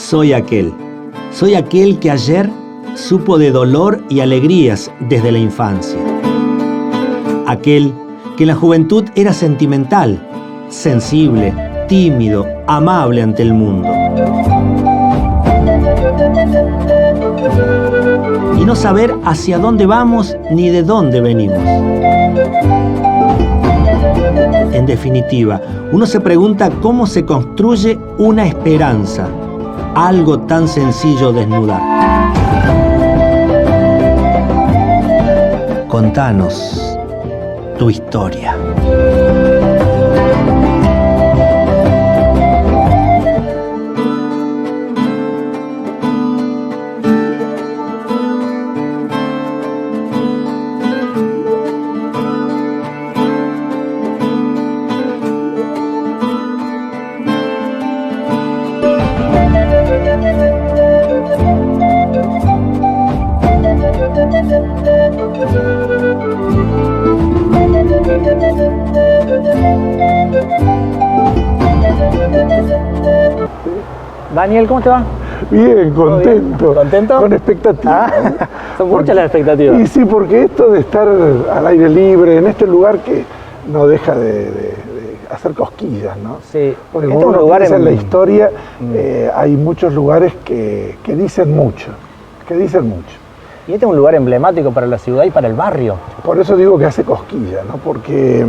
Soy aquel que ayer supo de dolor y alegrías desde la infancia. Aquel que en la juventud era sentimental, sensible, tímido, amable ante el mundo. Y no saber hacia dónde vamos ni de dónde venimos. En definitiva, uno se pregunta cómo se construye una esperanza, algo tan sencillo desnudar. Contanos tu historia. Daniel, ¿cómo te va? Bien, contento. Bien. ¿Contento? Con expectativas. Son muchas las expectativas. Y sí, porque esto de estar al aire libre, en este lugar que no deja de hacer cosquillas, ¿no? Sí. Porque Este como es un uno lugar piensa en la historia, hay muchos lugares que dicen mucho, Y este es un lugar emblemático para la ciudad y para el barrio. Por eso digo que hace cosquillas, ¿no? Porque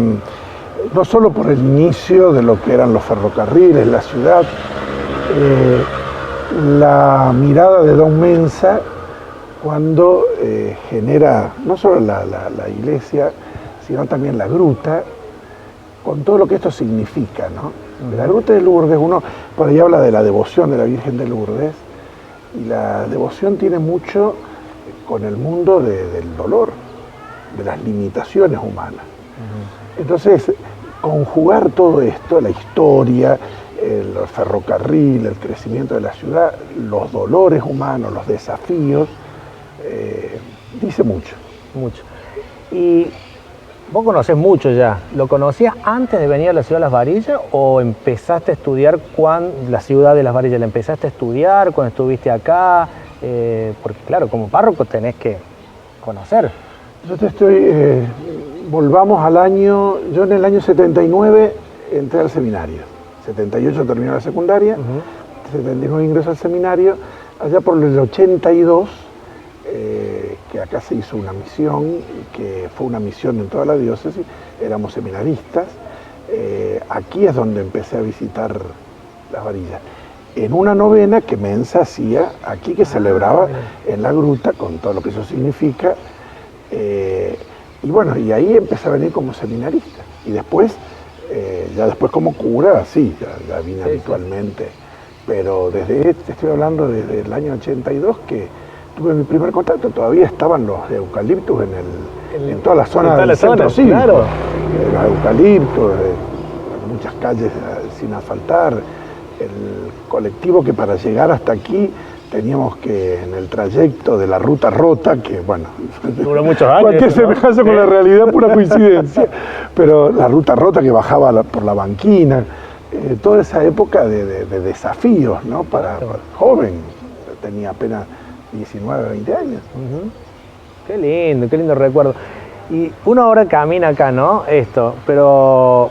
no solo por el inicio de lo que eran los ferrocarriles, la ciudad, la mirada de Don Mensa cuando genera no solo la iglesia, sino también la gruta, con todo lo que esto significa, ¿no? La gruta de Lourdes, uno por ahí habla de la devoción de la Virgen de Lourdes, y la devoción tiene mucho con el mundo del dolor, de las limitaciones humanas. Entonces, conjugar todo esto, la historia, el ferrocarril, el crecimiento de la ciudad, los dolores humanos, los desafíos, dice mucho. Mucho. Y vos conocés mucho ya. ¿Lo conocías antes de venir a la ciudad de Las Varillas o empezaste a estudiar la ciudad de Las Varillas? ¿La empezaste a estudiar cuando estuviste acá? Porque claro, como párroco tenés que conocer. Volvamos al año, yo en el año 79 entré al seminario, 78 terminé la secundaria, 79 ingreso al seminario, allá por el 82, que acá se hizo una misión, que fue una misión en toda la diócesis, éramos seminaristas, aquí es donde empecé a visitar Las Varillas, en una novena que Mensa hacía aquí, que celebraba en la gruta, con todo lo que eso significa, y bueno, y ahí empecé a venir como seminarista, y después, ya después como cura, sí, ya vine habitualmente, pero te estoy hablando desde el año 82 que tuve mi primer contacto, todavía estaban los eucaliptus en toda la zona del centro cívico, claro. Los eucaliptus, muchas calles sin asfaltar, el colectivo que para llegar hasta aquí teníamos que, en el trayecto de la ruta rota, que bueno, duró muchos años, cualquier ¿no? semejanza con la realidad, pura coincidencia, pero la ruta rota que bajaba por la banquina, toda esa época de desafíos, ¿no? Para joven, tenía apenas 19, 20 años. Qué lindo recuerdo. Y uno ahora camina acá, ¿no? Pero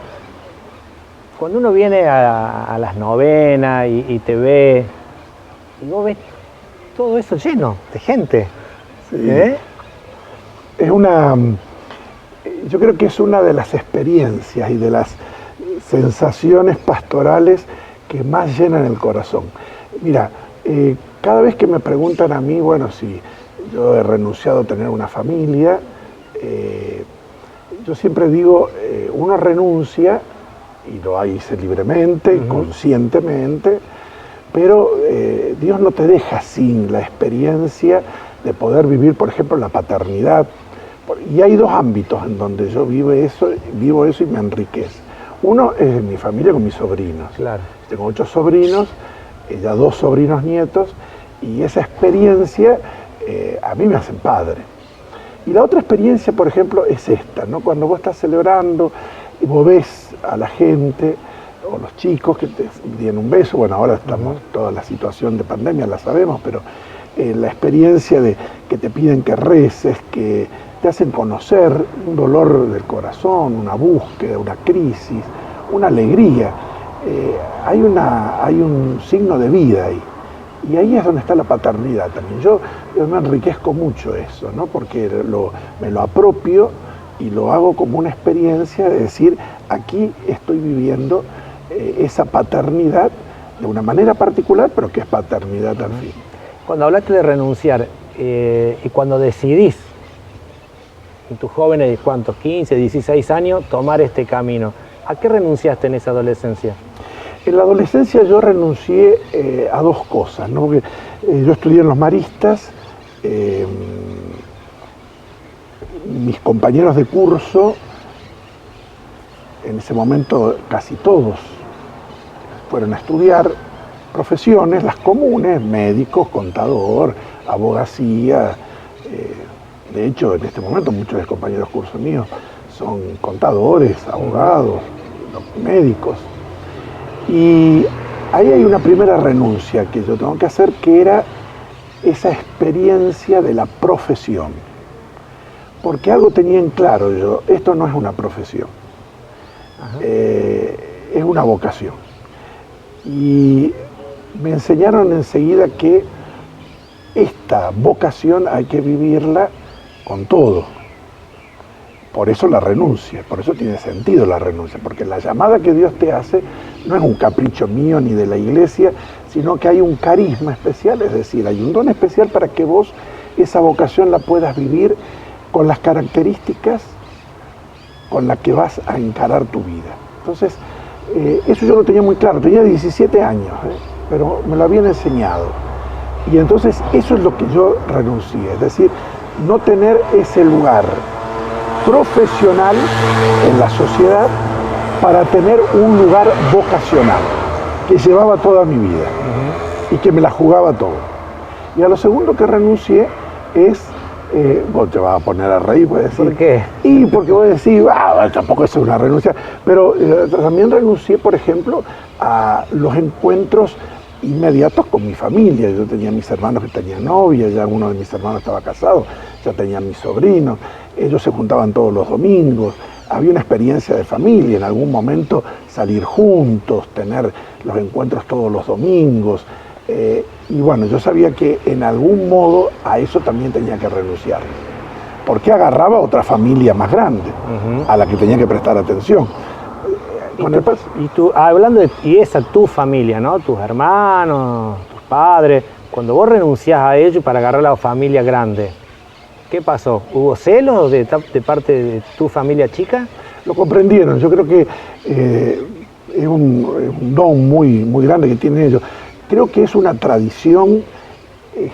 cuando uno viene a las novenas y te ve, y vos ves todo eso lleno de gente. Sí. Yo creo que es una de las experiencias y de las sensaciones pastorales que más llenan el corazón. Mira, cada vez que me preguntan a mí, bueno, si yo he renunciado a tener una familia, yo siempre digo, uno renuncia, y lo hice libremente, conscientemente, pero Dios no te deja sin la experiencia de poder vivir, por ejemplo, la paternidad. Y hay dos ámbitos en donde yo vivo eso y me enriquece. Uno es en mi familia con mis sobrinos. Claro. Tengo 8 sobrinos, ya 2 sobrinos nietos, y esa experiencia a mí me hacen padre. Y la otra experiencia, por ejemplo, es esta, ¿no? Cuando vos estás celebrando y vos ves a la gente, o los chicos que te dieron un beso. Bueno, ahora estamos, toda la situación de pandemia la sabemos, pero la experiencia de que te piden que reces, que te hacen conocer un dolor del corazón, una búsqueda, una crisis, una alegría. Hay un signo de vida ahí. Y ahí es donde está la paternidad también. Yo me enriquezco mucho eso, ¿no? Porque me lo apropio y lo hago como una experiencia de decir, aquí estoy viviendo esa paternidad de una manera particular, pero que es paternidad al fin. Cuando hablaste de renunciar y cuando decidís, en tus jóvenes, ¿cuántos? 15, 16 años, tomar este camino, ¿a qué renunciaste en esa adolescencia? En la adolescencia yo renuncié a dos cosas, ¿no? Porque, yo estudié en los Maristas, mis compañeros de curso, en ese momento casi todos fueron a estudiar profesiones, las comunes, médicos, contador, abogacía. De hecho, en este momento muchos de los compañeros de curso míos son contadores, abogados, médicos. Y ahí hay una primera renuncia que yo tengo que hacer, que era esa experiencia de la profesión. Porque algo tenía en claro yo, esto no es una profesión, es una vocación. Y me enseñaron enseguida que esta vocación hay que vivirla con todo. Por eso la renuncia, por eso tiene sentido la renuncia, porque la llamada que Dios te hace no es un capricho mío ni de la iglesia, sino que hay un carisma especial, es decir, hay un don especial para que vos esa vocación la puedas vivir con las características con las que vas a encarar tu vida. Entonces, eso yo lo tenía muy claro, tenía 17 años, pero me lo habían enseñado. Y entonces eso es lo que yo renuncié, es decir, no tener ese lugar profesional en la sociedad para tener un lugar vocacional que llevaba toda mi vida y que me la jugaba todo. Y a lo segundo que renuncié es, vos te vas a poner a reír, puedes decir. ¿Por qué? Y porque vos decís, tampoco es una renuncia, pero también renuncié, por ejemplo, a los encuentros inmediatos con mi familia. Yo tenía mis hermanos que tenían novia, ya uno de mis hermanos estaba casado, ya tenía mis sobrinos, ellos se juntaban todos los domingos, había una experiencia de familia, en algún momento salir juntos, tener los encuentros todos los domingos, y bueno, yo sabía que en algún modo a eso también tenía que renunciar, porque agarraba otra familia más grande, a la que tenía que prestar atención. Hablando de tu familia, ¿no? Tus hermanos, tus padres, cuando vos renunciás a ellos para agarrar la familia grande, ¿qué pasó? ¿Hubo celos de parte de tu familia chica? Lo comprendieron, yo creo que es un don muy, muy grande que tienen ellos. Creo que es una tradición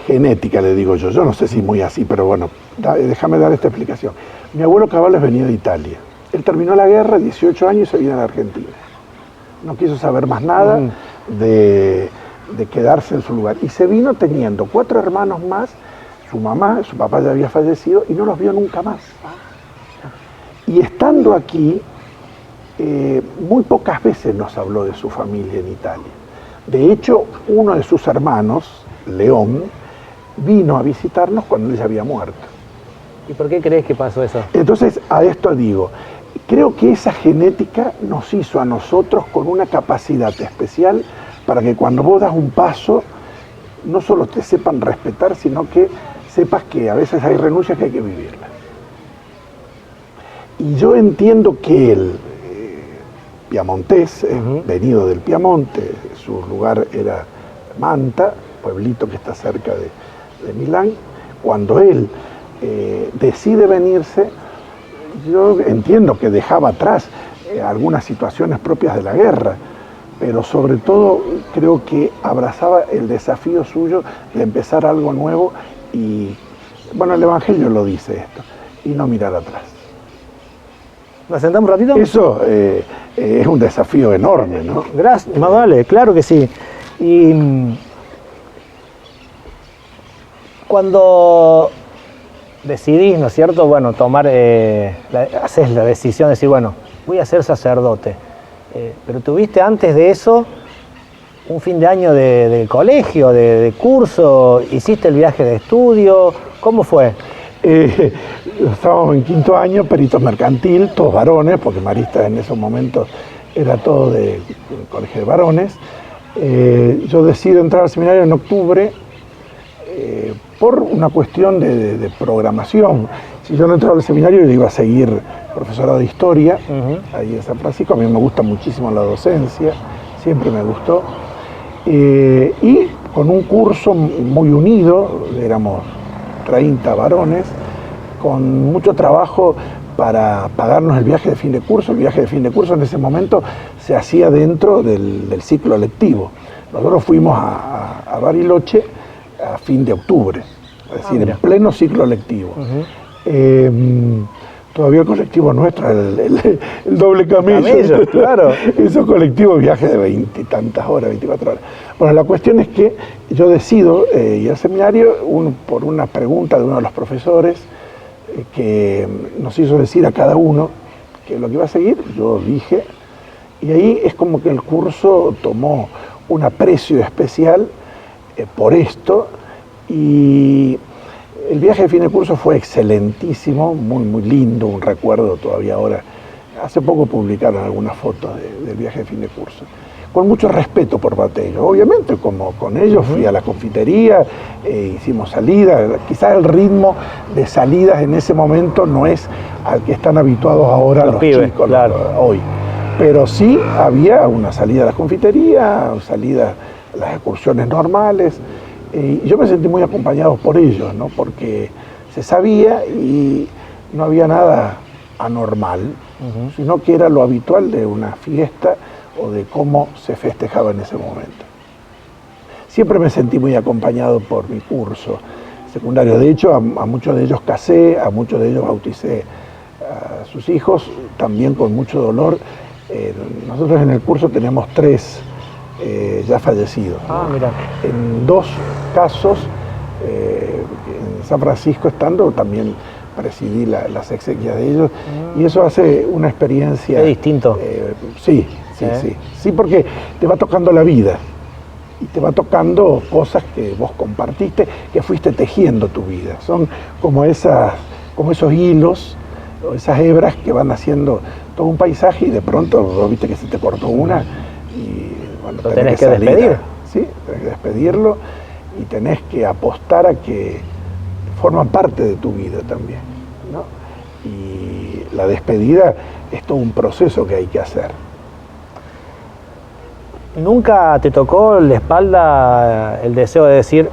genética, le digo yo no sé si muy así, pero bueno, déjame dar esta explicación. Mi abuelo Cabales venía de Italia. Él terminó la guerra, 18 años, y se vino a la Argentina. No quiso saber más nada de quedarse en su lugar. Y se vino teniendo 4 hermanos más, su mamá, su papá ya había fallecido, y no los vio nunca más. Y estando aquí, muy pocas veces nos habló de su familia en Italia. De hecho, uno de sus hermanos, León, vino a visitarnos cuando él ya había muerto. ¿Y por qué crees que pasó eso? Entonces, a esto digo, creo que esa genética nos hizo a nosotros con una capacidad especial para que cuando vos das un paso, no solo te sepan respetar, sino que sepas que a veces hay renuncias que hay que vivirlas. Y yo entiendo que él, piamontés, venido del Piamonte, su lugar era Manta, pueblito que está cerca de Milán, cuando él decide venirse, yo entiendo que dejaba atrás algunas situaciones propias de la guerra, pero sobre todo creo que abrazaba el desafío suyo de empezar algo nuevo y, bueno, el Evangelio lo dice esto, y no mirar atrás. ¿Nos sentamos un ratito? Eso es un desafío enorme, ¿no? Gracias, más vale, claro que sí. Y cuando decidís, ¿no es cierto? Bueno, haces la decisión de decir, bueno, voy a ser sacerdote. Pero tuviste antes de eso un fin de año de colegio, de curso, hiciste el viaje de estudio, ¿cómo fue? Estábamos en quinto año, perito mercantil, todos varones, porque Marista en esos momentos era todo de colegio de varones. Yo decido entrar al seminario en octubre por una cuestión de programación. Si yo no entraba al seminario, yo iba a seguir profesorado de historia, ahí en San Francisco. A mí me gusta muchísimo la docencia, siempre me gustó. Y con un curso muy unido, éramos 30 varones, con mucho trabajo para pagarnos el viaje de fin de curso. El viaje de fin de curso en ese momento se hacía dentro del ciclo lectivo. Nosotros fuimos a Bariloche a fin de octubre, es decir, en pleno ciclo lectivo. Todavía el colectivo nuestro, el doble camello, claro. Esos colectivos viajes de 20 y tantas horas, 24 horas. Bueno, la cuestión es que yo decido ir al seminario por una pregunta de uno de los profesores que nos hizo decir a cada uno que lo que iba a seguir. Yo dije, y ahí es como que el curso tomó un aprecio especial por esto, y el viaje de fin de curso fue excelentísimo, muy, muy lindo, un recuerdo todavía ahora. Hace poco publicaron algunas fotos del viaje de fin de curso, con mucho respeto por parte de ellos. Obviamente, como con ellos fui a la confitería, hicimos salidas. Quizás el ritmo de salidas en ese momento no es al que están habituados ahora los pibes, chicos claro. hoy. Pero sí había una salida a la confitería, salida a las excursiones normales. Y yo me sentí muy acompañado por ellos, ¿no? Porque se sabía y no había nada anormal, sino que era lo habitual de una fiesta o de cómo se festejaba en ese momento. Siempre me sentí muy acompañado por mi curso secundario. De hecho, a muchos de ellos casé, a muchos de ellos bauticé a sus hijos, también con mucho dolor. Nosotros en el curso teníamos 3 ya fallecidos. Mira. En 2 casos, en San Francisco estando, también presidí las exequias de ellos, y eso hace una experiencia... Qué distinto. Sí, porque te va tocando la vida, y te va tocando cosas que vos compartiste, que fuiste tejiendo tu vida. Son como esos hilos, o esas hebras que van haciendo todo un paisaje, y de pronto vos viste que se te cortó una, y bueno, lo tenés que despedir. Sí, tenés que despedirlo, y tenés que apostar a que forman parte de tu vida también, ¿no? Y la despedida es todo un proceso que hay que hacer. ¿Nunca te tocó en la espalda el deseo de decir,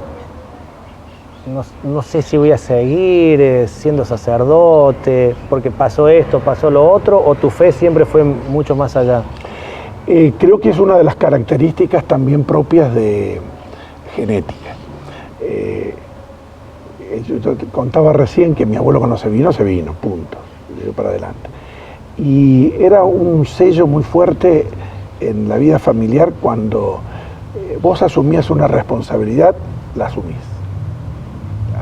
no sé si voy a seguir siendo sacerdote, porque pasó esto, pasó lo otro, o tu fe siempre fue mucho más allá? Creo que es una de las características también propias de genética. Yo te contaba recién que mi abuelo cuando se vino, punto, dio para adelante. Y era un sello muy fuerte en la vida familiar cuando vos asumías una responsabilidad, la asumís.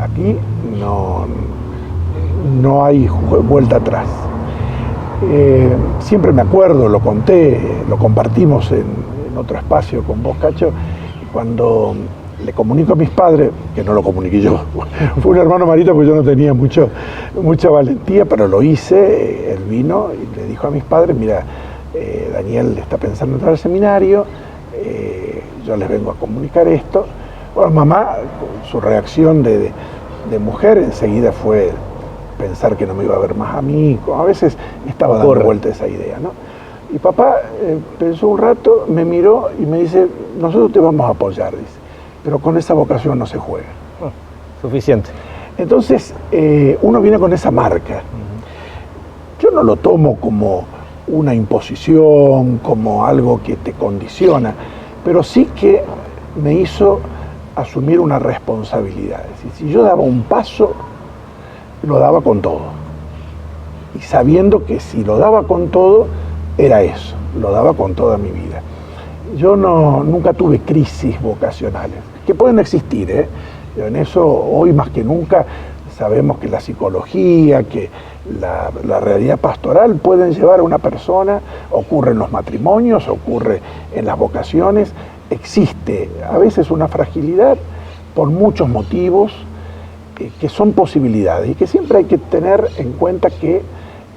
Aquí no hay vuelta atrás. Siempre me acuerdo, lo conté, lo compartimos en otro espacio con vos, Cacho, cuando le comunico a mis padres, que no lo comuniqué yo, fue un hermano Marita porque yo no tenía mucha valentía, pero lo hice. Él vino y le dijo a mis padres, mira, Daniel está pensando en entrar al seminario, yo les vengo a comunicar esto. Bueno, mamá, su reacción de mujer enseguida fue pensar que no me iba a ver más a mí, a veces estaba dando vuelta esa idea, ¿no? Y papá pensó un rato, me miró y me dice, nosotros te vamos a apoyar, dice, pero con esa vocación no se juega. Suficiente. Entonces, uno viene con esa marca. Yo no lo tomo como una imposición, como algo que te condiciona, pero sí que me hizo asumir una responsabilidad. Es decir, si yo daba un paso, lo daba con todo. Y sabiendo que si lo daba con todo, era eso, lo daba con toda mi vida. Yo nunca tuve crisis vocacionales, que pueden existir, Yo en eso, hoy más que nunca, sabemos que la psicología, que la realidad pastoral pueden llevar a una persona, ocurre en los matrimonios, ocurre en las vocaciones, existe a veces una fragilidad por muchos motivos que son posibilidades y que siempre hay que tener en cuenta que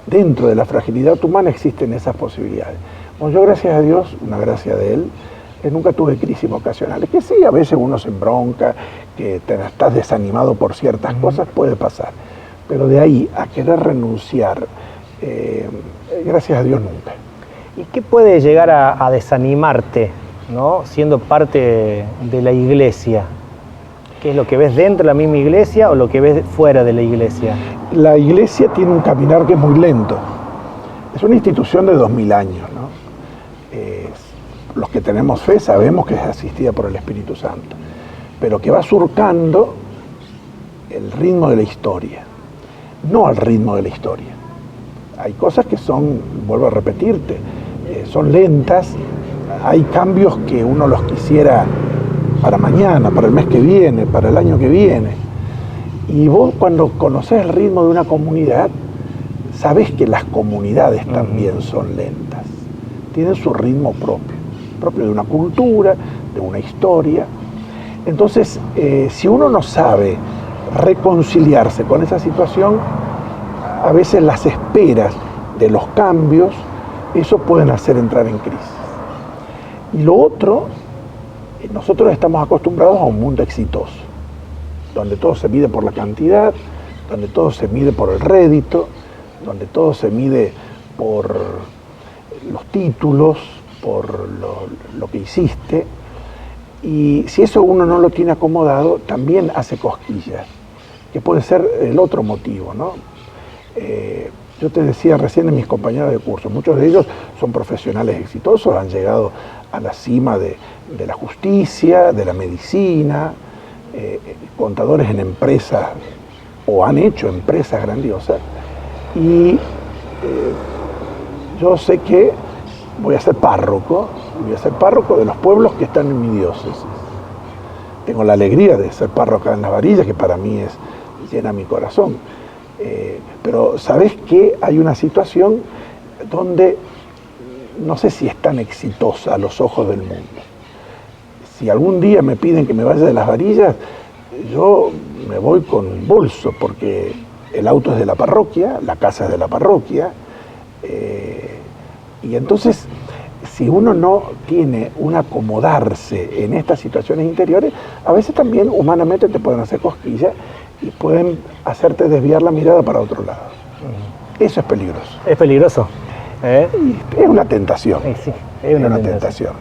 dentro de la fragilidad humana existen esas posibilidades. Bueno, yo gracias a Dios, una gracia de Él, nunca tuve crisis vocacionales, que sí, a veces uno se embronca, que estás desanimado por ciertas cosas, puede pasar, pero de ahí a querer renunciar, gracias a Dios nunca. ¿Y qué puede llegar a desanimarte, ¿no? Siendo parte de la iglesia? ¿Qué es lo que ves dentro de la misma iglesia o lo que ves fuera de la iglesia? La iglesia tiene un caminar que es muy lento. Es una institución de 2000 años, ¿no? Los que tenemos fe sabemos que es asistida por el Espíritu Santo, pero que va surcando el ritmo de la historia, no al ritmo de la historia. Hay cosas que son, vuelvo a repetirte, son lentas, hay cambios que uno los quisiera para mañana, para el mes que viene, para el año que viene. Y vos cuando conocés el ritmo de una comunidad, sabés que las comunidades también son lentas, tienen su ritmo propio de una cultura, de una historia. Entonces, si uno no sabe reconciliarse con esa situación, a veces las esperas de los cambios, eso pueden hacer entrar en crisis. Y lo otro, nosotros estamos acostumbrados a un mundo exitoso, donde todo se mide por la cantidad, donde todo se mide por el rédito, donde todo se mide por los títulos, por lo que hiciste. Y si eso uno no lo tiene acomodado, también hace cosquillas, que puede ser el otro motivo, ¿no? Yo te decía recién de mis compañeros de curso, muchos de ellos son profesionales exitosos, han llegado a la cima de la justicia, de la medicina, contadores en empresas o han hecho empresas grandiosas, y yo sé que voy a ser párroco de los pueblos que están en mi diócesis. Tengo la alegría de ser párroco en Las Varillas, que para mí llena mi corazón. Pero sabés que hay una situación donde no sé si es tan exitosa a los ojos del mundo. Si algún día me piden que me vaya de Las Varillas, yo me voy con bolso, porque el auto es de la parroquia, la casa es de la parroquia, y entonces si uno no tiene un acomodarse en estas situaciones interiores, a veces también humanamente te pueden hacer cosquillas y pueden hacerte desviar la mirada para otro lado. Eso es peligroso. Es peligroso. Es una tentación. Sí, es una tentación.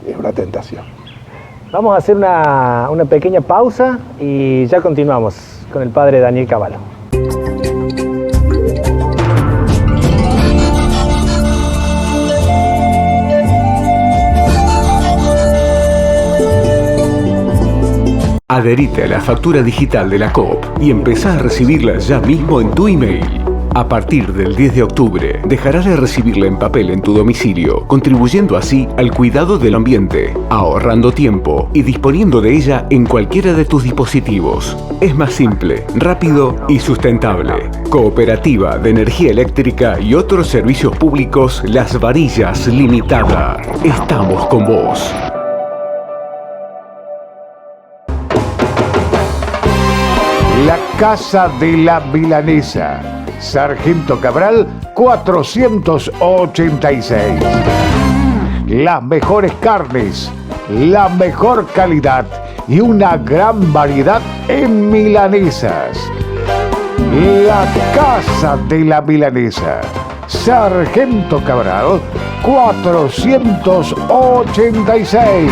Es una tentación. Vamos a hacer una pequeña pausa y ya continuamos con el padre Daniel Cavallo. Adherite a la factura digital de la Coop y empezá a recibirla ya mismo en tu email. A partir del 10 de octubre, dejarás de recibirla en papel en tu domicilio, contribuyendo así al cuidado del ambiente, ahorrando tiempo y disponiendo de ella en cualquiera de tus dispositivos. Es más simple, rápido y sustentable. Cooperativa de Energía Eléctrica y otros servicios públicos Las Varillas Limitada. Estamos con vos. La Casa de la Milanesa, Sargento Cabral 486. Las mejores carnes, la mejor calidad y una gran variedad en milanesas. La Casa de la Milanesa, Sargento Cabral 486.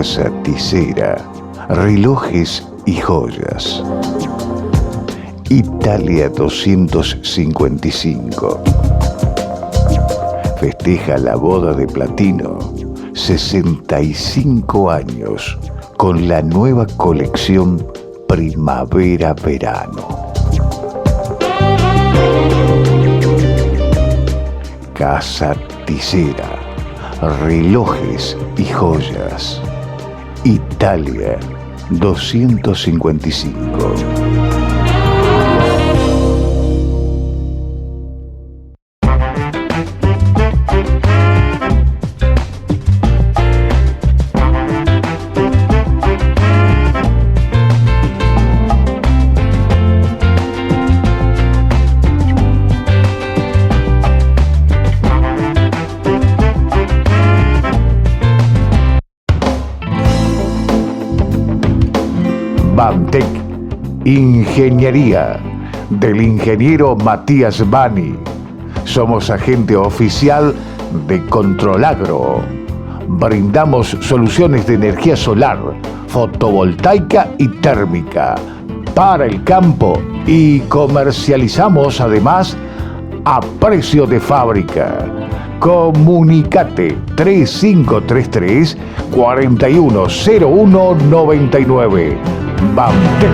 Casa Tisera, relojes y joyas. Italia 255. Festeja la boda de platino, 65 años, con la nueva colección Primavera-Verano. Casa Tisera, relojes y joyas. Italia 255. Bamtec Ingeniería, del ingeniero Matías Bani. Somos agente oficial de Controlagro. Brindamos soluciones de energía solar, fotovoltaica y térmica para el campo y comercializamos además a precio de fábrica. Comunicate 3533 410199. Bamtec.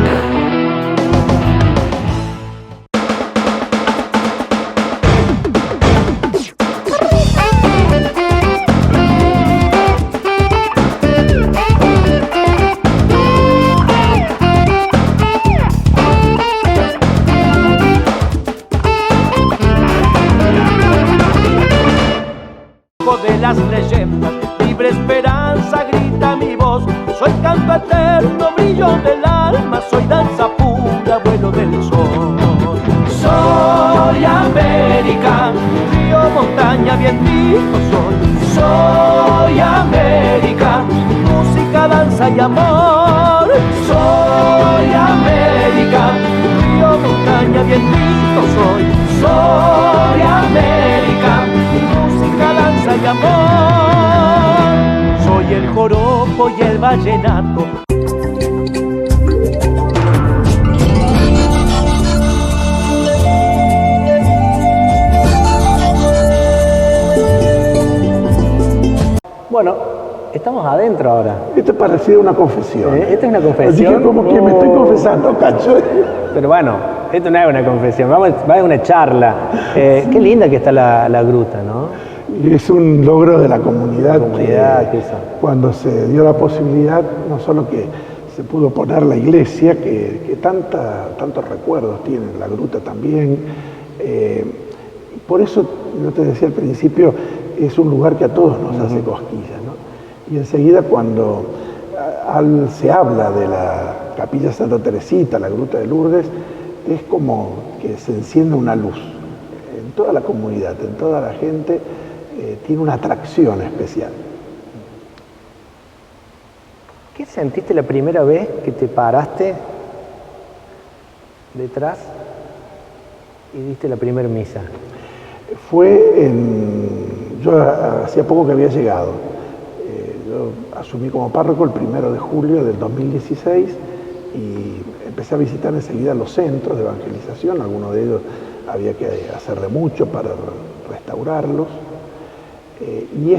De las leyendas, libre esperanza grita mi voz. Soy canto eterno, brillo del alma, soy danza pura, vuelo del sol. Soy América, río, montaña, vientito soy. Soy América, música, danza y amor. Soy América, río, montaña, vientito soy. Soy América, música, danza y amor. Soy el joropo y el vallenato. Bueno, estamos adentro ahora. Esto es parecido a una confesión. Esta es una confesión. Así que como que me estoy confesando, cacho. Pero bueno, esto no es una confesión, va a una charla. Qué linda que está la gruta, ¿no? Y es un logro de la comunidad, que eso. Cuando se dio la posibilidad, no solo que se pudo poner la iglesia, que tantos recuerdos tiene, la gruta también. Por eso, yo te decía al principio, es un lugar que a todos nos hace cosquillas, ¿no? Y enseguida cuando se habla de la Capilla Santa Teresita, la Gruta de Lourdes, es como que se enciende una luz en toda la comunidad, en toda la gente, tiene una atracción especial. ¿Qué sentiste la primera vez que te paraste detrás y diste la primera misa? Yo hacía poco que había llegado. Yo asumí como párroco el 1 de julio del 2016 y empecé a visitar enseguida los centros de evangelización. Algunos de ellos había que hacer de mucho para restaurarlos. Y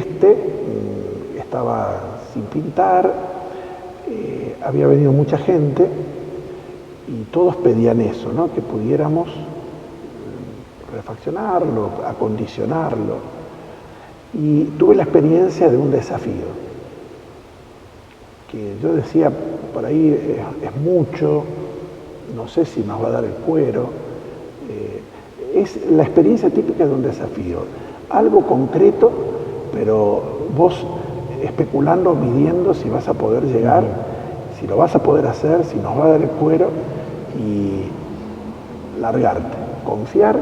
estaba sin pintar, había venido mucha gente y todos pedían eso, ¿no? Que pudiéramos refaccionarlo, acondicionarlo. Y tuve la experiencia de un desafío, que yo decía, por ahí es mucho, no sé si nos va a dar el cuero. Es la experiencia típica de un desafío, algo concreto, pero vos especulando, midiendo si vas a poder llegar, si lo vas a poder hacer, si nos va a dar el cuero, y largarte, confiar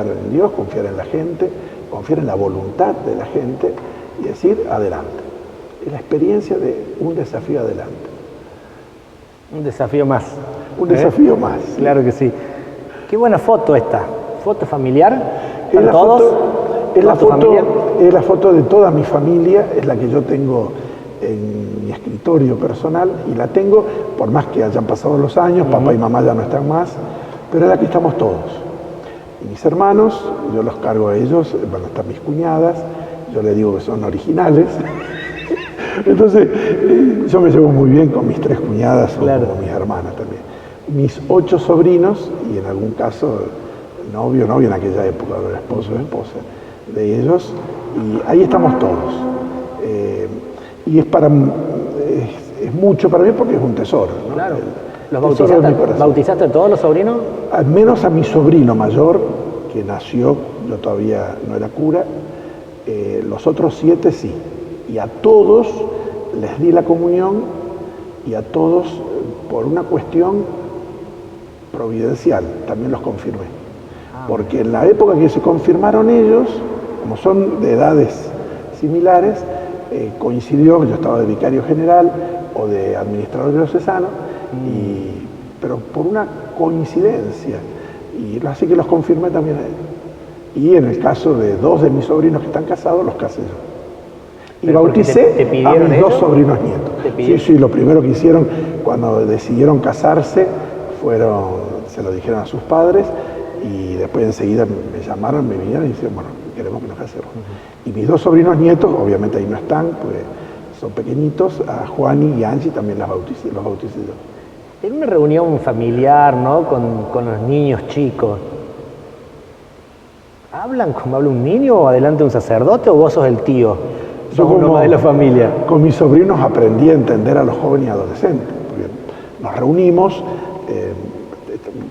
en Dios, confiar en la gente, confiar en la voluntad de la gente y decir adelante. Es la experiencia de un desafío adelante. Un desafío más. Un desafío más. Sí. Claro que sí. Qué buena foto esta. ¿Foto familiar? Es la todos? foto, es la foto de toda mi familia, es la que yo tengo en mi escritorio personal y la tengo, por más que hayan pasado los años, papá y mamá ya no están más, pero es la que estamos todos. Y mis hermanos, yo los cargo a ellos, van a estar mis cuñadas, yo les digo que son originales. Entonces, yo me llevo muy bien con mis 3 cuñadas o con mis hermanas también. Mis 8 sobrinos, y en algún caso novio en aquella época, era esposo o esposa de ellos, y ahí estamos todos. Y es mucho para mí porque es un tesoro, ¿no? Claro. ¿Los bautizaste a todos los sobrinos? Al menos a mi sobrino mayor, que nació, yo todavía no era cura, los otros 7 sí. Y a todos les di la comunión y a todos, por una cuestión providencial, también los confirmé. Porque en la época que se confirmaron ellos, como son de edades similares, coincidió, yo estaba de vicario general o de administrador diocesano, pero por una coincidencia, y así que los confirmé también a ellos. Y en el caso de 2 de mis sobrinos que están casados, los casé yo. Y bauticé a mis 2 sobrinos nietos. Sí, lo primero que hicieron cuando decidieron casarse se lo dijeron a sus padres, y después enseguida me llamaron, me vinieron y dijeron, bueno, queremos que nos casemos. Y mis 2 sobrinos nietos, obviamente ahí no están, pues son pequeñitos, a Juani y a Angie también los bauticé yo. En una reunión familiar, ¿no? Con los niños chicos, ¿hablan como habla un niño o adelante un sacerdote, o vos sos el tío? Yo uno más de la familia. Con mis sobrinos aprendí a entender a los jóvenes y adolescentes, porque nos reunimos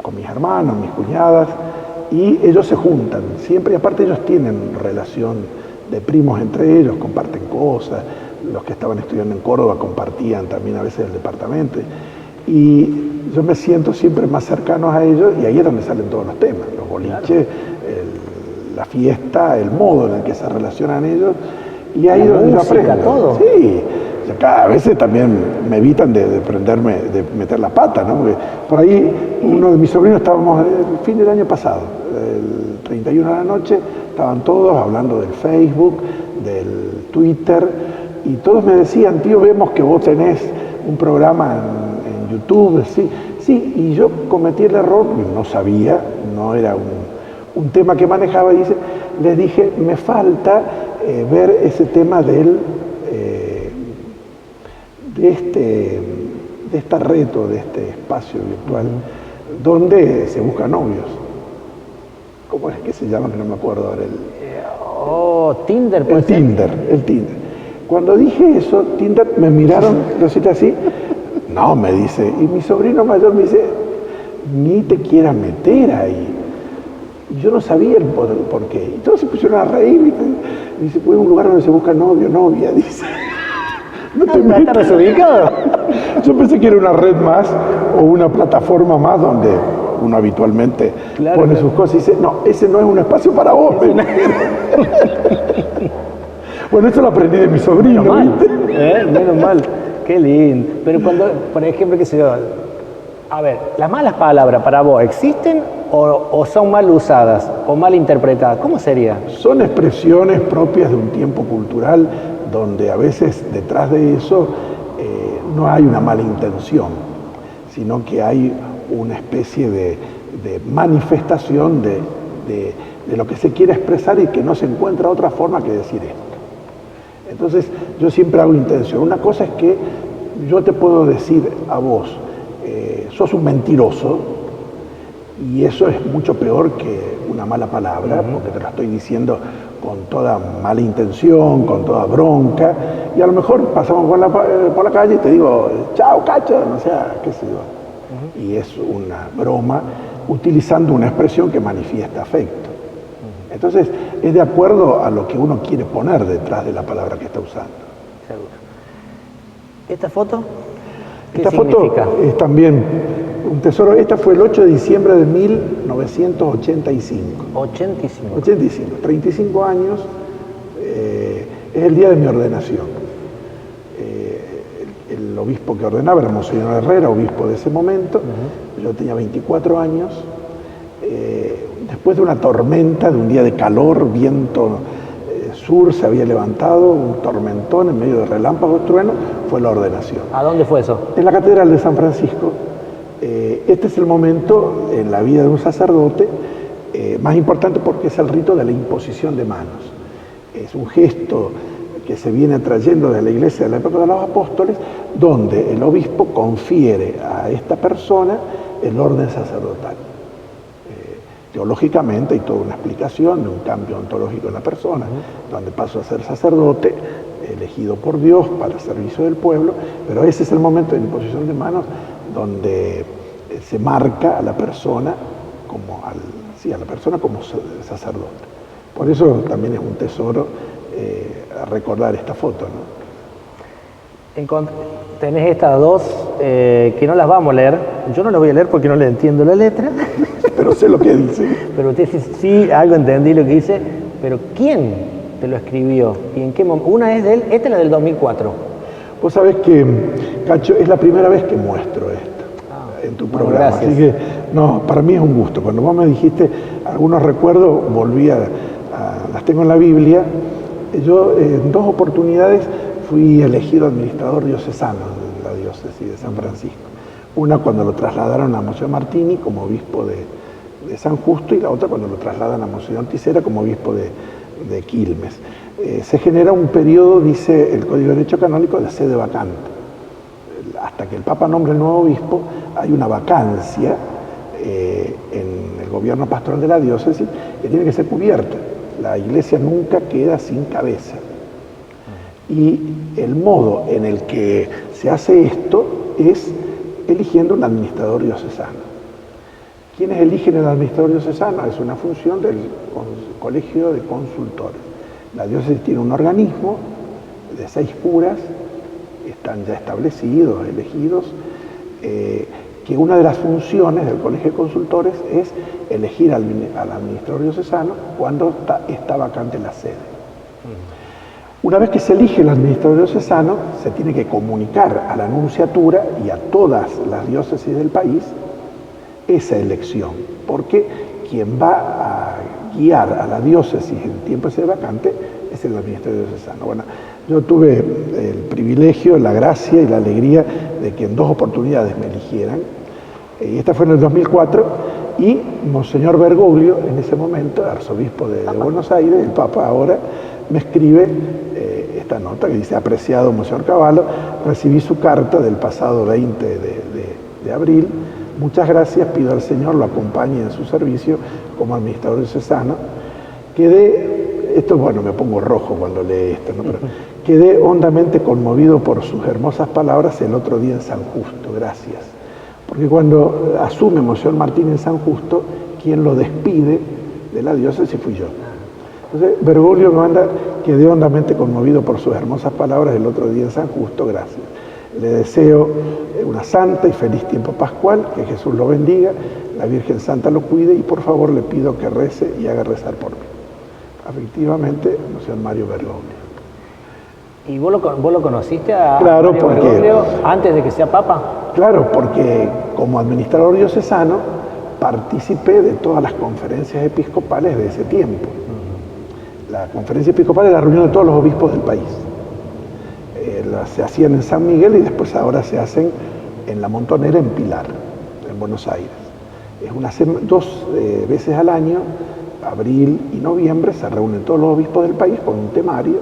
con mis hermanos, mis cuñadas, y ellos se juntan siempre, y aparte ellos tienen relación de primos entre ellos, comparten cosas, los que estaban estudiando en Córdoba compartían también a veces el departamento, y yo me siento siempre más cercano a ellos, y ahí es donde salen todos los temas, los boliches, la fiesta, el modo en el que se relacionan ellos, y ahí es donde yo aprendo. Todo. Sí. A veces también me evitan de meter la pata, ¿no? Porque por ahí uno de mis sobrinos, estábamos el fin del año pasado, el 31 de la noche, estaban todos hablando del Facebook, del Twitter, y todos me decían, tío, vemos que vos tenés un programa en YouTube, sí, y yo cometí el error, no sabía, no era un tema que manejaba, y les dije, me falta ver ese tema de esta red o de este espacio virtual donde se buscan novios. ¿Cómo es que se llama? Que no me acuerdo ahora. Tinder. El Tinder. Cuando dije eso, Tinder me miraron, así. No, me dice. Y mi sobrino mayor me dice, ni te quieras meter ahí. Y yo no sabía el por qué. Y todos se pusieron a reír. Y dice, pues es un lugar donde se busca novio, novia, dice. No te ¿Está desubicado? Yo pensé que era una red más o una plataforma más donde uno habitualmente pone sus cosas y dice, no, ese no es un espacio para vos. Bueno, esto lo aprendí de mi sobrino. Menos mal, qué lindo. Pero cuando, por ejemplo, qué sé yo, a ver, ¿las malas palabras para vos existen o son mal usadas o mal interpretadas? ¿Cómo sería? Son expresiones propias de un tiempo cultural donde a veces detrás de eso no hay una mala intención, sino que hay una especie de manifestación de lo que se quiere expresar y que no se encuentra otra forma que decir esto. Entonces, yo siempre hago intención. Una cosa es que yo te puedo decir a vos, sos un mentiroso, y eso es mucho peor que una mala palabra, porque te lo estoy diciendo con toda mala intención, con toda bronca, y a lo mejor pasamos por la calle y te digo, chao, cacho, no sé, qué sé yo. Y es una broma utilizando una expresión que manifiesta afecto. Entonces, es de acuerdo a lo que uno quiere poner detrás de la palabra que está usando. Seguro. ¿Esta foto? ¿Qué Esta significa? foto es también un tesoro. Esta fue el 8 de diciembre de 1985. 85, 35 años. Es el día de mi ordenación. El obispo que ordenaba era Monseñor Herrera, obispo de ese momento. Yo tenía 24 años. Después de una tormenta, de un día de calor, viento sur se había levantado un tormentón en medio de relámpagos y truenos, fue la ordenación. ¿A dónde fue eso? En la Catedral de San Francisco. Este es el momento en la vida de un sacerdote más importante porque es el rito de la imposición de manos. Es un gesto que se viene trayendo de la Iglesia de la época de los apóstoles, donde el obispo confiere a esta persona el orden sacerdotal. Teológicamente hay toda una explicación de un cambio ontológico en la persona, donde pasó a ser sacerdote, elegido por Dios para el servicio del pueblo, pero ese es el momento de imposición de manos donde se marca a la persona como, a la persona como sacerdote. Por eso también es un tesoro recordar esta foto, ¿no? Tenés estas dos que no las vamos a leer. Yo no las voy a leer porque no le entiendo la letra. Pero sé lo que dice. Pero usted sí, algo entendí lo que dice. Pero ¿quién te lo escribió? ¿Y en qué momento? Una es de él, esta es la del 2004. Vos sabés que, Cacho, es la primera vez que muestro esto en tu programa. Gracias. Así que, no, para mí es un gusto. Cuando vos me dijiste algunos recuerdos, volví las tengo en la Biblia. Yo en 2 oportunidades fui elegido administrador diocesano de la diócesis de San Francisco. Una cuando lo trasladaron a Monseñor Martini como obispo de San Justo, y la otra cuando lo trasladan a Monseñor Tisera como obispo de Quilmes. Se genera un periodo, dice el Código de Derecho Canónico, de sede vacante. Hasta que el Papa nombre el nuevo obispo, hay una vacancia en el gobierno pastoral de la diócesis que tiene que ser cubierta. La Iglesia nunca queda sin cabeza. Y el modo en el que se hace esto es eligiendo un administrador diocesano. ¿Quiénes eligen el administrador diocesano? Es una función del Colegio de Consultores. La diócesis tiene un organismo de 6 curas, están ya establecidos, elegidos, que una de las funciones del Colegio de Consultores es elegir al administrador diocesano cuando está vacante la sede. Una vez que se elige el administrador diocesano, se tiene que comunicar a la nunciatura y a todas las diócesis del país esa elección, porque quien va a guiar a la diócesis en tiempo de ser vacante es el administrador diocesano. Bueno, yo tuve el privilegio, la gracia y la alegría de que en 2 oportunidades me eligieran, y esta fue en el 2004, y Monseñor Bergoglio, en ese momento, arzobispo de Buenos Aires, el Papa ahora, me escribe esta nota que dice: apreciado Monseñor Cavallo, recibí su carta del pasado 20 de abril, muchas gracias, pido al Señor lo acompañe en su servicio como administrador diocesano. Esto bueno, me pongo rojo cuando lee esto, ¿no? Pero quedé hondamente conmovido por sus hermosas palabras el otro día en San Justo, gracias. Porque cuando asume Monseñor Martín en San Justo, quien lo despide de la diócesis fui yo. Entonces, Bergoglio me manda: quedé hondamente conmovido por sus hermosas palabras el otro día en San Justo, gracias. Le deseo una santa y feliz tiempo pascual, que Jesús lo bendiga, la Virgen Santa lo cuide, y por favor le pido que rece y haga rezar por mí. Efectivamente, Monseñor Mario Bergoglio. ¿Y vos lo conociste a Claro, Mario Bergoglio antes de que sea Papa? Claro, porque como administrador diocesano participé de todas las conferencias episcopales de ese tiempo. La conferencia episcopal es la reunión de todos los obispos del país. Se hacían en San Miguel y después ahora se hacen en La Montonera, en Pilar, en Buenos Aires. Es 2 veces al año, abril y noviembre, se reúnen todos los obispos del país con un temario,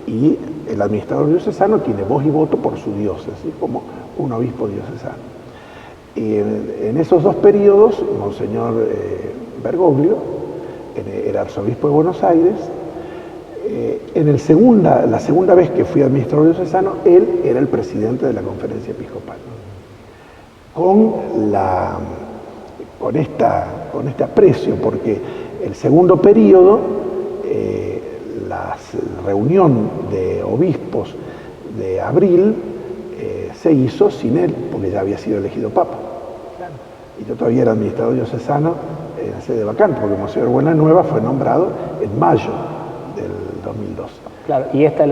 y el administrador diocesano tiene voz y voto por su diócesis, como un obispo diocesano. En esos 2 periodos, Monseñor Bergoglio era arzobispo de Buenos Aires. La segunda vez que fui administrador diocesano, él era el presidente de la conferencia episcopal. Con este aprecio, porque el segundo periodo, la reunión de obispos de abril se hizo sin él, porque ya había sido elegido Papa. Y yo todavía era administrador diocesano en sede vacante, porque Monseñor Buenanueva fue nombrado en mayo del 2012. Claro, y esta es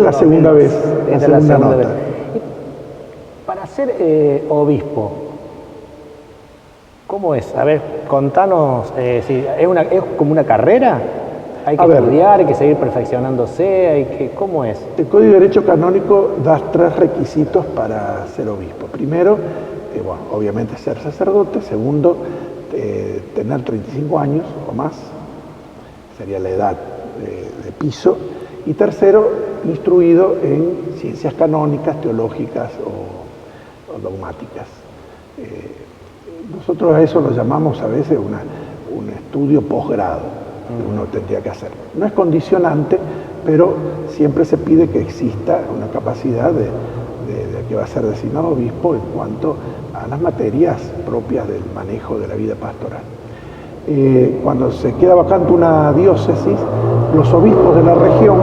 la segunda vez, la segunda nota. Para ser obispo, ¿cómo es? A ver, contanos, ¿es como una carrera? ¿Hay que estudiar, hay que seguir perfeccionándose? ¿Cómo es? El Código de Derecho Canónico da 3 requisitos para ser obispo. Primero, obviamente ser sacerdote. Segundo, tener 35 años o más, sería la edad de piso. Y tercero, instruido en ciencias canónicas, teológicas o dogmáticas. Nosotros a eso lo llamamos a veces un estudio posgrado que uno tendría que hacer. No es condicionante, pero siempre se pide que exista una capacidad de que va a ser designado obispo en cuanto a las materias propias del manejo de la vida pastoral. Cuando se queda vacante una diócesis, los obispos de la región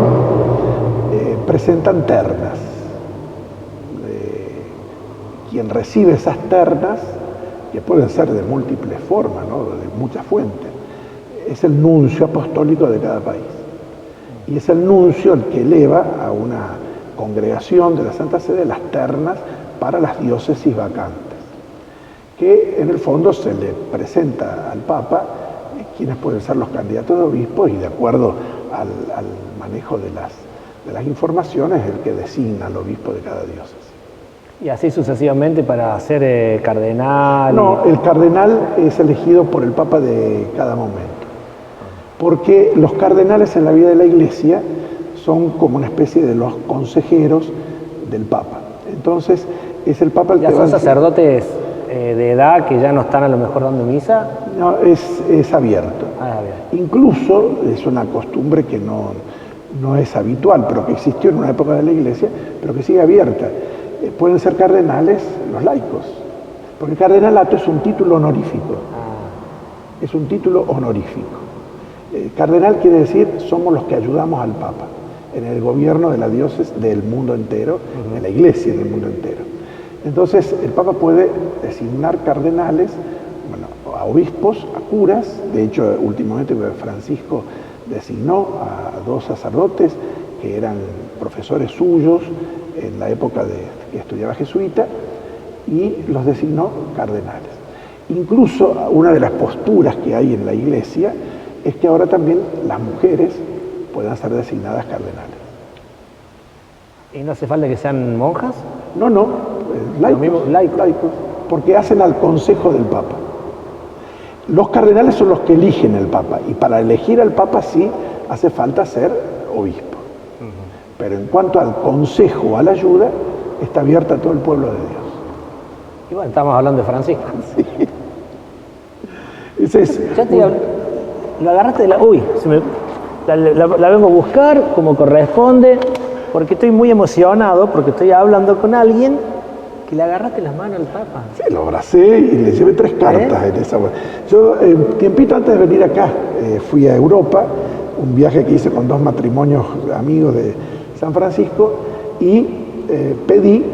presentan ternas. Quien recibe esas ternas, que pueden ser de múltiples formas, ¿no? De muchas fuentes, es el nuncio apostólico de cada país. Y es el nuncio el que eleva a una congregación de la Santa Sede las ternas para las diócesis vacantes, que en el fondo se le presenta al Papa quienes pueden ser los candidatos de obispos y de acuerdo al manejo de las informaciones el que designa al obispo de cada diócesis. Y así sucesivamente para ser cardenal. No, el cardenal es elegido por el Papa de cada momento, porque los cardenales en la vida de la Iglesia son como una especie de los consejeros del Papa. Entonces es el Papa el que va a ¿Ya son sacerdotes de edad que ya no están a lo mejor dando misa? No, es abierto. Incluso es una costumbre que no es habitual, pero que existió en una época de la Iglesia, pero que sigue abierta. Pueden ser cardenales los laicos, porque el cardenalato es un título honorífico. Es un título honorífico. Cardenal quiere decir somos los que ayudamos al Papa en el gobierno de la diócesis del mundo entero, de la Iglesia del mundo entero. Entonces el Papa puede designar cardenales, a obispos, a curas. De hecho, últimamente Francisco designó a 2 sacerdotes que eran profesores suyos en la época que estudiaba jesuita, y los designó cardenales. Incluso una de las posturas que hay en la Iglesia es que ahora también las mujeres puedan ser designadas cardenales. ¿Y no hace falta que sean monjas? No, laicos, porque hacen al consejo del Papa. Los cardenales son los que eligen el Papa, y para elegir al Papa sí hace falta ser obispo. Pero en cuanto al consejo, a la ayuda, está abierta a todo el pueblo de Dios. Y bueno, estamos hablando de Francisco. Sí. Ya te lo agarraste de la... Uy, la vengo a buscar como corresponde, porque estoy muy emocionado, porque estoy hablando con alguien que le agarraste las manos al Papa. Sí, lo abracé y le llevé 3 cartas en esa vuelta. Yo, tiempito antes de venir acá, fui a Europa, un viaje que hice con 2 matrimonios amigos de San Francisco, y pedí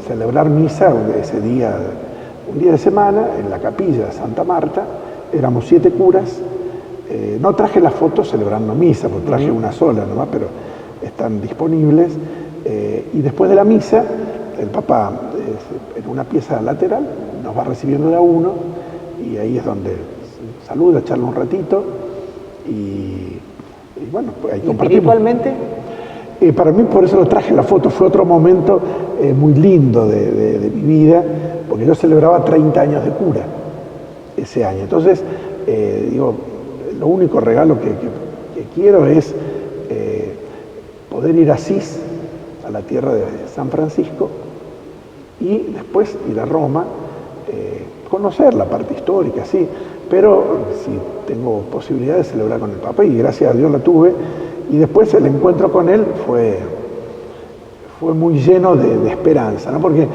celebrar misa ese día, un día de semana, en la capilla de Santa Marta. Éramos 7 curas. No traje las fotos celebrando misa, porque traje una sola nomás, pero están disponibles. Y después de la misa, el Papa, en una pieza lateral, nos va recibiendo de a uno, y ahí es donde saluda, charla un ratito, y bueno, pues ahí compartimos. ¿Espiritualmente? Para mí, por eso lo traje la foto, fue otro momento muy lindo de mi vida, porque yo celebraba 30 años de cura ese año. Entonces, lo único regalo que quiero es poder ir a Asís, a la tierra de San Francisco, y después ir a Roma, conocer la parte histórica, sí, pero si tengo posibilidad de celebrar con el Papa, y gracias a Dios la tuve. Y después el encuentro con él fue muy lleno de esperanza, ¿no? Porque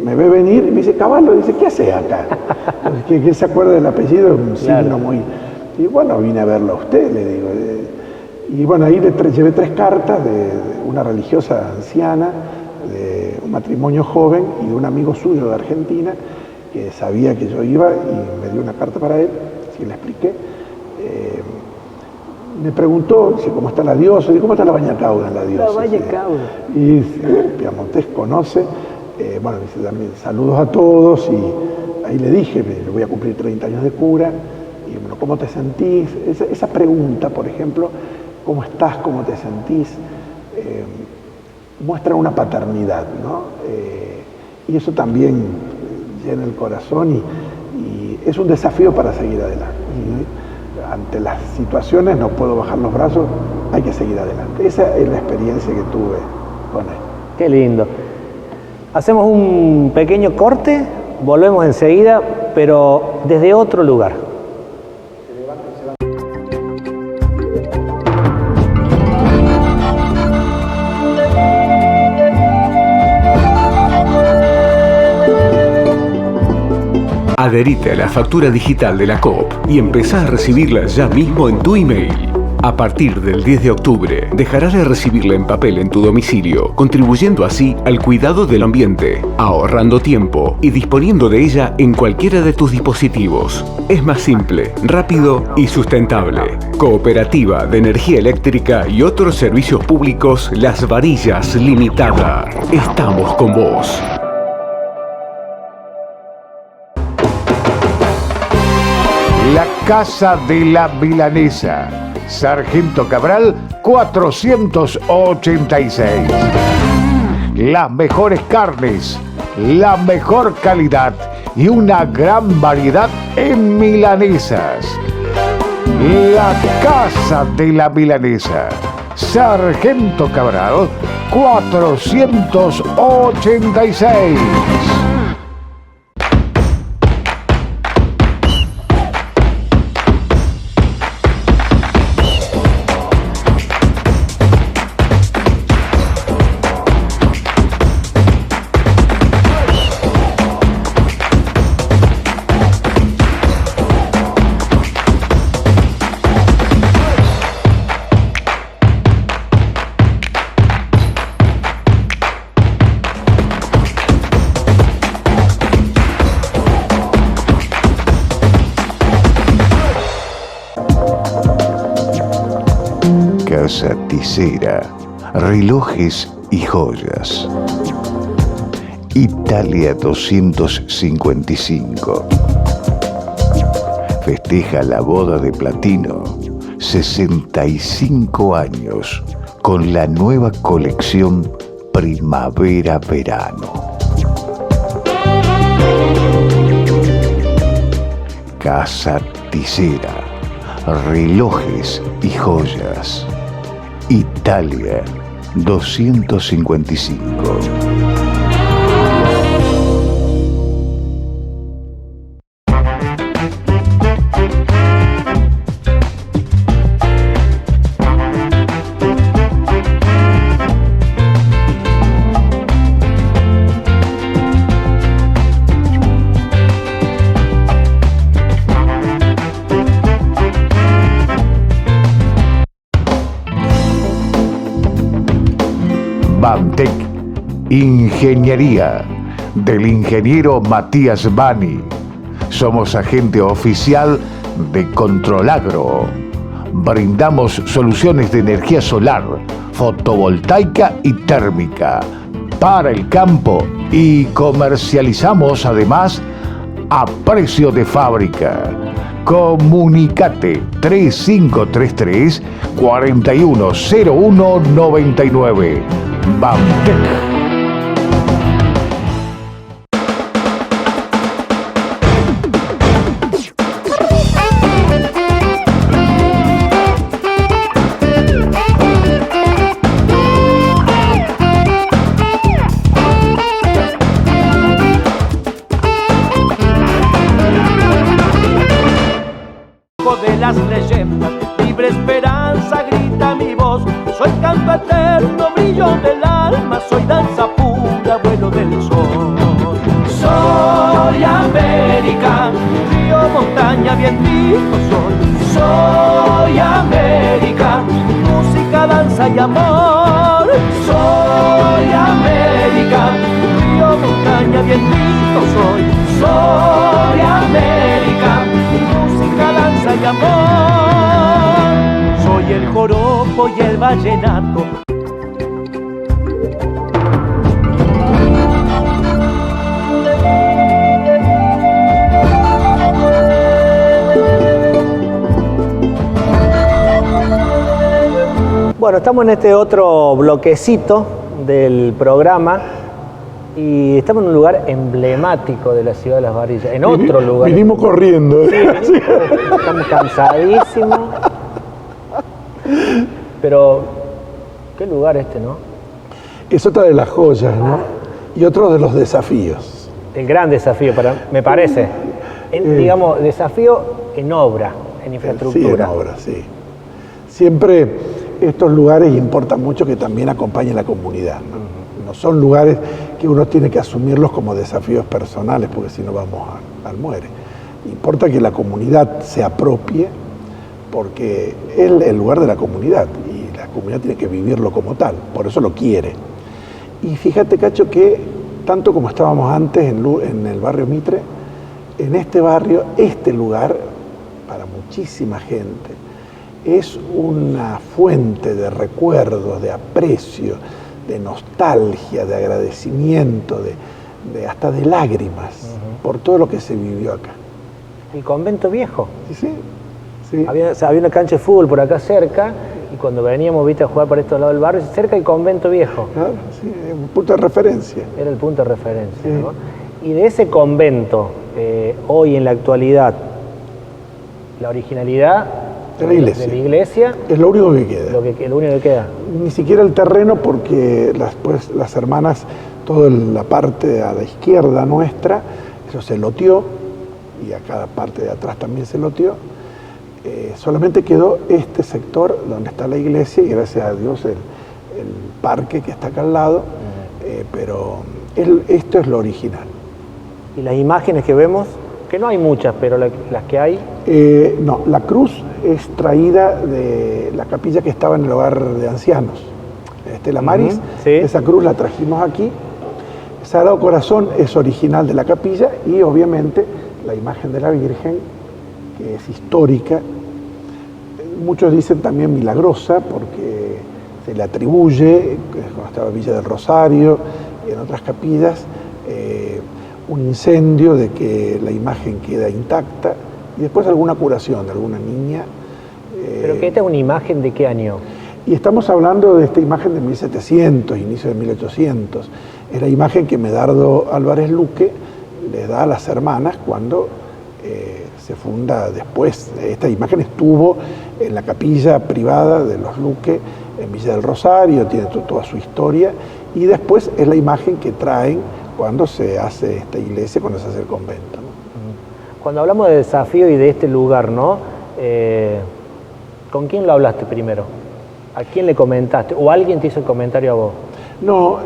me ve venir y me dice, Cavallo, dice, ¿qué hace acá? que se acuerda del apellido, es un signo muy... Y bueno, vine a verlo a usted, le digo. Y bueno, ahí llevé 3 cartas de una religiosa anciana, de un matrimonio joven y de un amigo suyo de Argentina, que sabía que yo iba y me dio una carta para él, así le expliqué. Me preguntó, dice, ¿cómo está la diócesis? ¿Cómo está la Bañacauda en la diócesis? La Bañacauda. Y Piamontés conoce, bueno, dice también saludos a todos, y ahí le dije, le voy a cumplir 30 años de cura, y bueno, ¿cómo te sentís? Esa pregunta, por ejemplo, ¿cómo estás? ¿Cómo te sentís? Muestra una paternidad, ¿no? Y eso también llena el corazón y es un desafío para seguir adelante. Y ante las situaciones no puedo bajar los brazos, hay que seguir adelante. Esa es la experiencia que tuve con él. Qué lindo. Hacemos un pequeño corte, volvemos enseguida, pero desde otro lugar. Adherite a la factura digital de la Coop y empezá a recibirla ya mismo en tu email. A partir del 10 de octubre, dejarás de recibirla en papel en tu domicilio, contribuyendo así al cuidado del ambiente, ahorrando tiempo y disponiendo de ella en cualquiera de tus dispositivos. Es más simple, rápido y sustentable. Cooperativa de Energía Eléctrica y otros servicios públicos Las Varillas Limitada. Estamos con vos. La Casa de la Milanesa, Sargento Cabral 486. Las mejores carnes, la mejor calidad y una gran variedad en milanesas. La Casa de la Milanesa, Sargento Cabral 486. Casa Tisera, relojes y joyas. Italia 255. Festeja la boda de platino, 65 años, con la nueva colección Primavera-Verano. Casa Tisera, relojes y joyas. Italia 255. Bamtec, Ingeniería, del ingeniero Matías Bani. Somos agente oficial de Controlagro. Brindamos soluciones de energía solar, fotovoltaica y térmica para el campo y comercializamos además a precio de fábrica. Comunicate 3533 410199. Bamtec. De las leyendas, libre esperanza grita mi voz. Soy canto eterno, brillo del alma, soy danza pura, vuelo del sol. Soy América, río, montaña, vientito soy. Soy América, música, danza y amor. Soy América, río, montaña, vientito soy. Soy América, música, danza y amor. Soy el joropo y el vallenato. Bueno, estamos en este otro bloquecito del programa y estamos en un lugar emblemático de la ciudad de Las Varillas, en otro lugar. Vinimos corriendo. Sí, estamos cansadísimos. Pero, ¿qué lugar este, no? Es otra de las joyas, ¿no? Y otro de los desafíos. El gran desafío, me parece. Digamos, desafío en obra, en infraestructura. Sí, en obra, sí. Siempre estos lugares importan mucho que también acompañen la comunidad, ¿no? No son lugares que uno tiene que asumirlos como desafíos personales, porque si no vamos al muere. Importa que la comunidad se apropie, porque es el lugar de la comunidad, y la comunidad tiene que vivirlo como tal, por eso lo quiere. Y fíjate, Cacho, que tanto como estábamos antes en el barrio Mitre, en este barrio, este lugar, para muchísima gente, es una fuente de recuerdos, de aprecio, de nostalgia, de agradecimiento, hasta de lágrimas, por todo lo que se vivió acá. El convento viejo. Sí. Había una cancha de fútbol por acá cerca, y cuando veníamos, viste, a jugar por estos lados del barrio, cerca del convento viejo. Claro, sí, es un punto de referencia. Era el punto de referencia, ¿no? Y de ese convento, hoy en la actualidad, la originalidad de la iglesia es lo único que queda. Lo único que queda. Ni siquiera el terreno, porque las hermanas, toda la parte a la izquierda nuestra, eso se loteó, y a cada parte de atrás también se loteó. Solamente quedó este sector donde está la iglesia, y gracias a Dios el parque que está acá al lado, pero esto es lo original. Y las imágenes que vemos, que no hay muchas, pero las que hay... No, la cruz es traída de la capilla que estaba en el hogar de ancianos, Estela Maris. Sí. Esa cruz la trajimos aquí. Sagrado Corazón es original de la capilla, y obviamente la imagen de la Virgen, que es histórica. Muchos dicen también milagrosa, porque se le atribuye, cuando estaba Villa del Rosario y en otras capillas, un incendio, de que la imagen queda intacta, y después alguna curación de alguna niña. ¿Pero que esta es una imagen de qué año? Y estamos hablando de esta imagen de 1700, inicio de 1800. Es la imagen que Medardo Álvarez Luque le da a las hermanas cuando se funda después. Esta imagen estuvo en la capilla privada de los Luque en Villa del Rosario, tiene toda su historia, y después es la imagen que traen cuando se hace esta iglesia, cuando se hace el convento, ¿no? Cuando hablamos de desafío y de este lugar, ¿no? ¿Con quién lo hablaste primero? ¿A quién le comentaste? ¿O alguien te hizo el comentario a vos? No,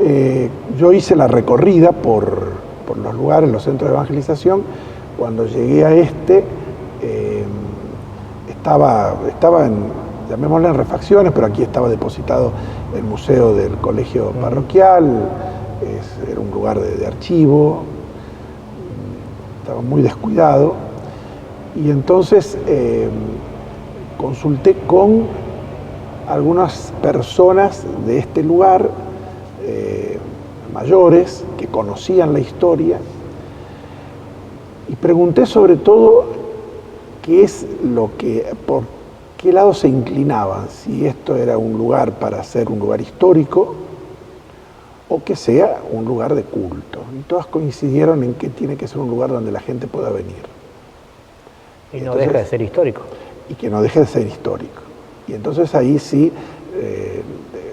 yo hice la recorrida por los lugares, los centros de evangelización. Cuando llegué a estaba en, llamémosle, en refacciones, pero aquí estaba depositado el museo del colegio parroquial, era un lugar de archivo, estaba muy descuidado, y entonces consulté con algunas personas de este lugar, mayores, que conocían la historia, y pregunté sobre todo por qué lado se inclinaban, si esto era un lugar para ser un lugar histórico o que sea un lugar de culto. Y todas coincidieron en que tiene que ser un lugar donde la gente pueda venir. Y no deja de ser histórico. Y que no deje de ser histórico. Y entonces ahí sí,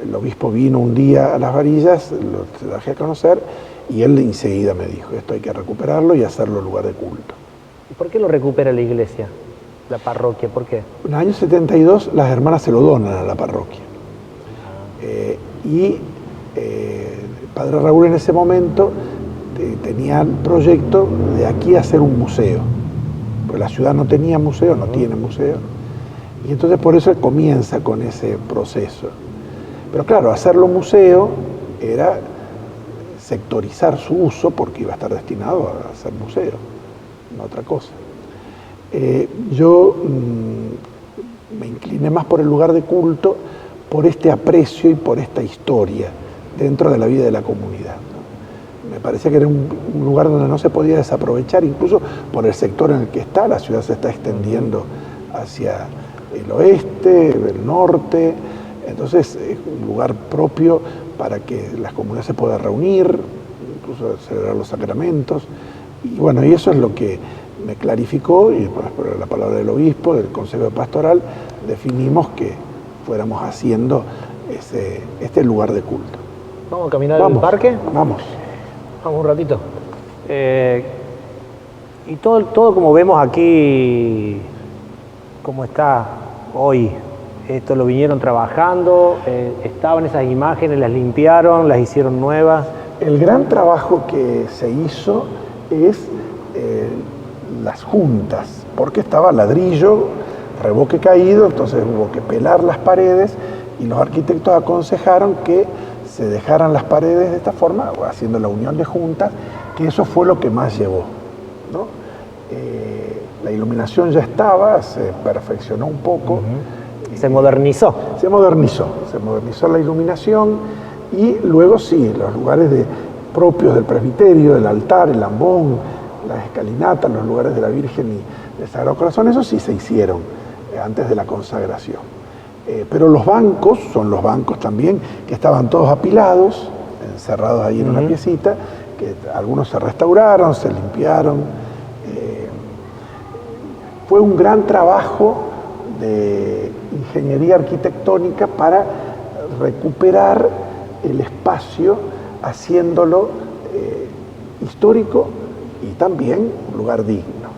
el obispo vino un día a Las Varillas, lo traje a conocer, y él enseguida me dijo, esto hay que recuperarlo y hacerlo lugar de culto. ¿Y por qué lo recupera la iglesia, la parroquia? ¿Por qué? En el año 72 las hermanas se lo donan a la parroquia. Y el padre Raúl en ese momento tenía el proyecto de aquí hacer un museo, porque la ciudad no tenía museo, no tiene museo, y entonces por eso él comienza con ese proceso. Pero claro, hacerlo museo era sectorizar su uso, porque iba a estar destinado a ser museo, no otra cosa. Yo me incliné más por el lugar de culto, por este aprecio y por esta historia dentro de la vida de la comunidad, ¿no? Me parecía que era un lugar donde no se podía desaprovechar, incluso por el sector en el que está. La ciudad se está extendiendo hacia el oeste, el norte, Entonces es un lugar propio para que las comunidades se puedan reunir, incluso celebrar los sacramentos. Y bueno, y eso es lo que me clarificó, y después por la palabra del obispo, del Consejo Pastoral, definimos que fuéramos haciendo este lugar de culto. ¿Vamos a caminar al parque? Vamos. Vamos un ratito. Y todo como vemos aquí, como está hoy, esto lo vinieron trabajando, estaban esas imágenes, las limpiaron, las hicieron nuevas. El gran trabajo que se hizo es las juntas, porque estaba ladrillo, revoque caído, entonces hubo que pelar las paredes y los arquitectos aconsejaron que se dejaran las paredes de esta forma, haciendo la unión de juntas, que eso fue lo que más llevó, ¿no? La iluminación ya estaba, se perfeccionó un poco. Se modernizó. Se modernizó la iluminación y luego sí, los lugares propios del presbiterio, del altar, el ambón, las escalinatas, los lugares de la Virgen y del Sagrado Corazón, eso sí se hicieron antes de la consagración. Pero los bancos, son los bancos también, que estaban todos apilados, encerrados ahí en una piecita, que algunos se restauraron, se limpiaron. Fue un gran trabajo de ingeniería arquitectónica para recuperar el espacio, haciéndolo histórico y también un lugar digno.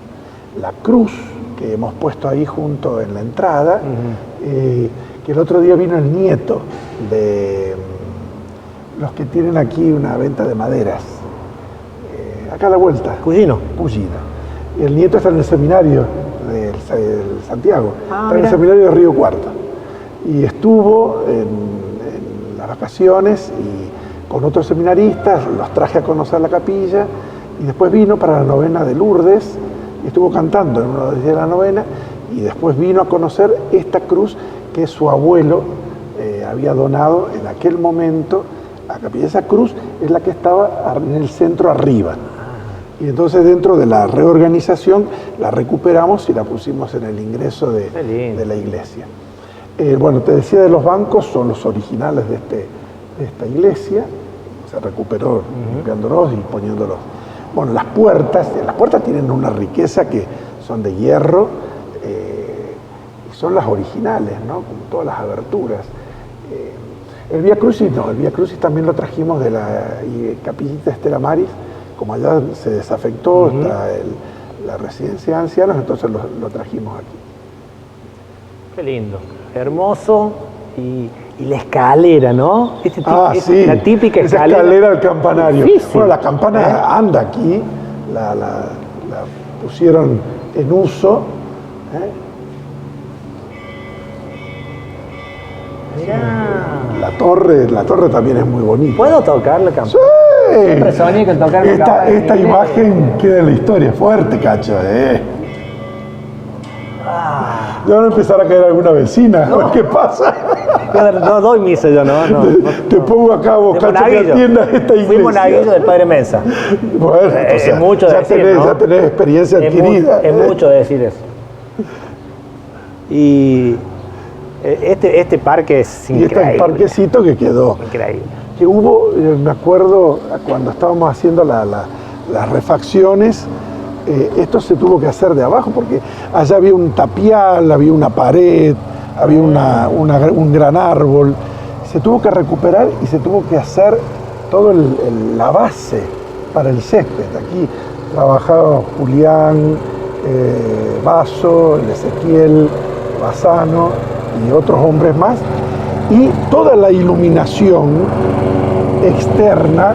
La cruz que hemos puesto ahí junto en la entrada, que el otro día vino el nieto de los que tienen aquí una venta de maderas, acá a la vuelta. Cugino. Y el nieto está en el seminario de Santiago, está en el seminario de Río Cuarto. Y estuvo en las vacaciones y con otros seminaristas, los traje a conocer la capilla y después vino para la novena de Lourdes y estuvo cantando en uno de los días de la novena y después vino a conocer esta cruz que su abuelo había donado en aquel momento a la capilla. Esa cruz es la que estaba en el centro arriba. Y entonces dentro de la reorganización la recuperamos y la pusimos en el ingreso de la iglesia. Bueno, te decía de los bancos, son los originales de esta iglesia, se recuperó limpiándolos y poniéndolos. Bueno, las puertas tienen una riqueza que son de hierro y son las originales, ¿no? Como todas las aberturas. El Vía Crucis no, el Vía Crucis también lo trajimos de la capillita Estela Maris. Como allá se desafectó, está la residencia de ancianos, entonces lo trajimos aquí. Qué lindo, hermoso y la escalera, ¿no? Sí, la típica esa escalera al campanario. Difícil. Bueno, la campana anda aquí, la pusieron en uso. Mirá. La torre también es muy bonita. ¿Puedo tocar la campana? ¡Sí! Siempre soñé con tocar la campana. Esta imagen queda en la historia, fuerte, cacho. Ya van a empezar a caer alguna vecina, a ver qué pasa. No doy misa yo, no. Te pongo acá vos, cacho, que atiendas esta iglesia. Fui monaguillo del Padre Mensa. Bueno, entonces, es mucho decir, ¿no? Ya tenés experiencia adquirida. Es mucho decir eso. Y este parque es increíble. Y este parquecito que quedó. Increíble. Que hubo, me acuerdo, cuando estábamos haciendo las refacciones, esto se tuvo que hacer de abajo porque allá había un tapial, había una pared, había un gran árbol. Se tuvo que recuperar y se tuvo que hacer toda la base para el césped. Aquí trabajaba Julián Basso, Ezequiel Bassano y otros hombres más. Y toda la iluminación externa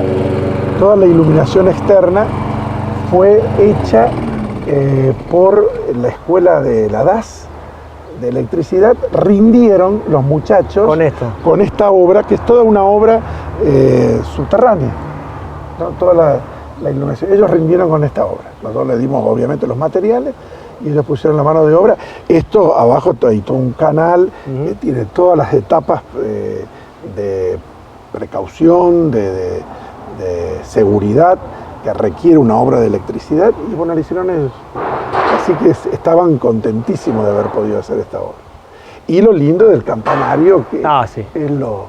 fue hecha por la escuela de la DAS de electricidad. Rindieron los muchachos con esta obra, que es toda una obra subterránea, ¿no? Toda la iluminación. Ellos rindieron con esta obra. Nosotros le dimos obviamente los materiales y ellos pusieron la mano de obra. Esto abajo hay todo un canal que tiene todas las etapas de precaución, de seguridad que requiere una obra de electricidad, y bueno, lo hicieron ellos. Así que estaban contentísimos de haber podido hacer esta obra. Y lo lindo del campanario, que Sí. es lo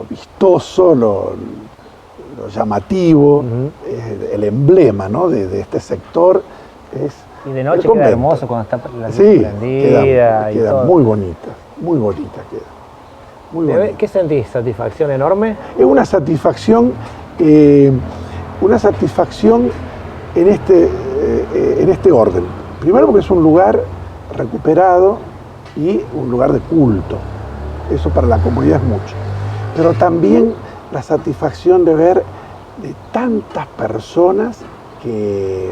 vistoso, lo llamativo, el emblema, ¿no?, de este sector. Y de noche queda hermoso cuando está la luz prendida. Queda todo. muy bonita queda. Muy bonita. ¿Qué sentís? ¿Satisfacción enorme? Es una satisfacción en este orden. Primero porque es un lugar recuperado y un lugar de culto. Eso para la comunidad es mucho. Pero también la satisfacción de ver de tantas personas que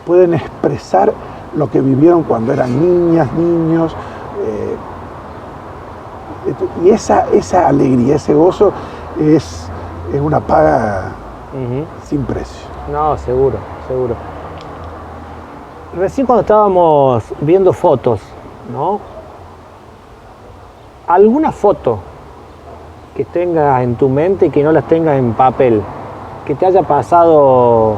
pueden expresar lo que vivieron cuando eran niñas, niños. Y esa alegría, ese gozo es una paga sin precio. No, seguro. Recién cuando estábamos viendo fotos, ¿no? ¿Alguna foto que tengas en tu mente y que no las tengas en papel, que te haya pasado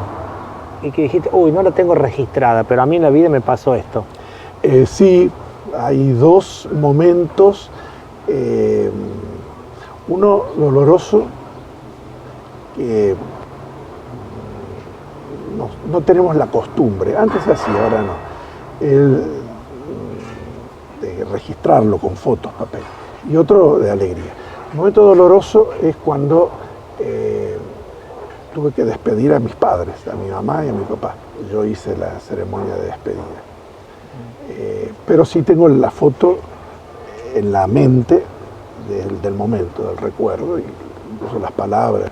y que dijiste, uy, no la tengo registrada, pero a mí en la vida me pasó esto? Sí, hay dos momentos. Uno doloroso, que no tenemos la costumbre, antes se hacía, ahora no, de registrarlo con fotos, papel. Y otro de alegría. Un momento doloroso es cuando tuve que despedir a mis padres, a mi mamá y a mi papá. Yo hice la ceremonia de despedida. Pero sí tengo la foto en la mente del momento, del recuerdo, incluso las palabras.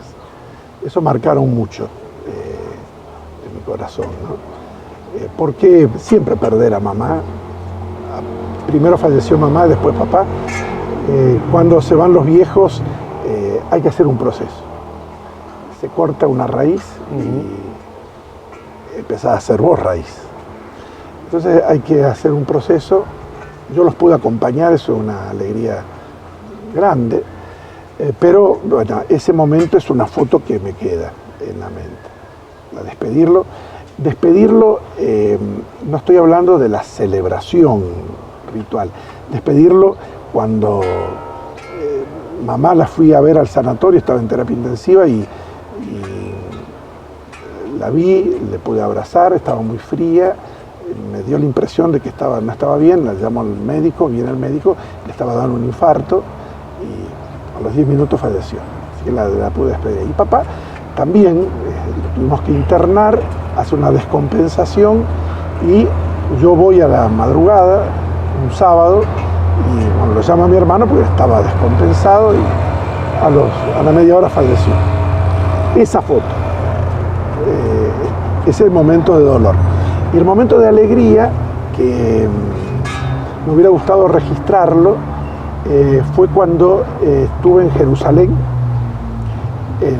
Eso marcaron mucho en mi corazón, ¿no? Porque siempre perder a mamá, primero falleció mamá, después papá. Cuando se van los viejos hay que hacer un proceso. Se corta una raíz y empezás a hacer vos raíz. Entonces hay que hacer un proceso. Yo los pude acompañar, eso es una alegría grande, pero bueno, ese momento es una foto que me queda en la mente. A despedirlo, no estoy hablando de la celebración ritual, despedirlo cuando mamá la fui a ver al sanatorio, estaba en terapia intensiva y la vi, le pude abrazar, estaba muy fría. Me dio la impresión de que no estaba bien, la llamo al médico, viene el médico, le estaba dando un infarto y a los 10 minutos falleció. Así que la pude despedir. Y papá también lo tuvimos que internar, hace una descompensación y yo voy a la madrugada, un sábado, y bueno, lo llama a mi hermano porque estaba descompensado y a la media hora falleció. Esa foto, es el momento de dolor. Y el momento de alegría, que me hubiera gustado registrarlo, fue cuando estuve en Jerusalén, en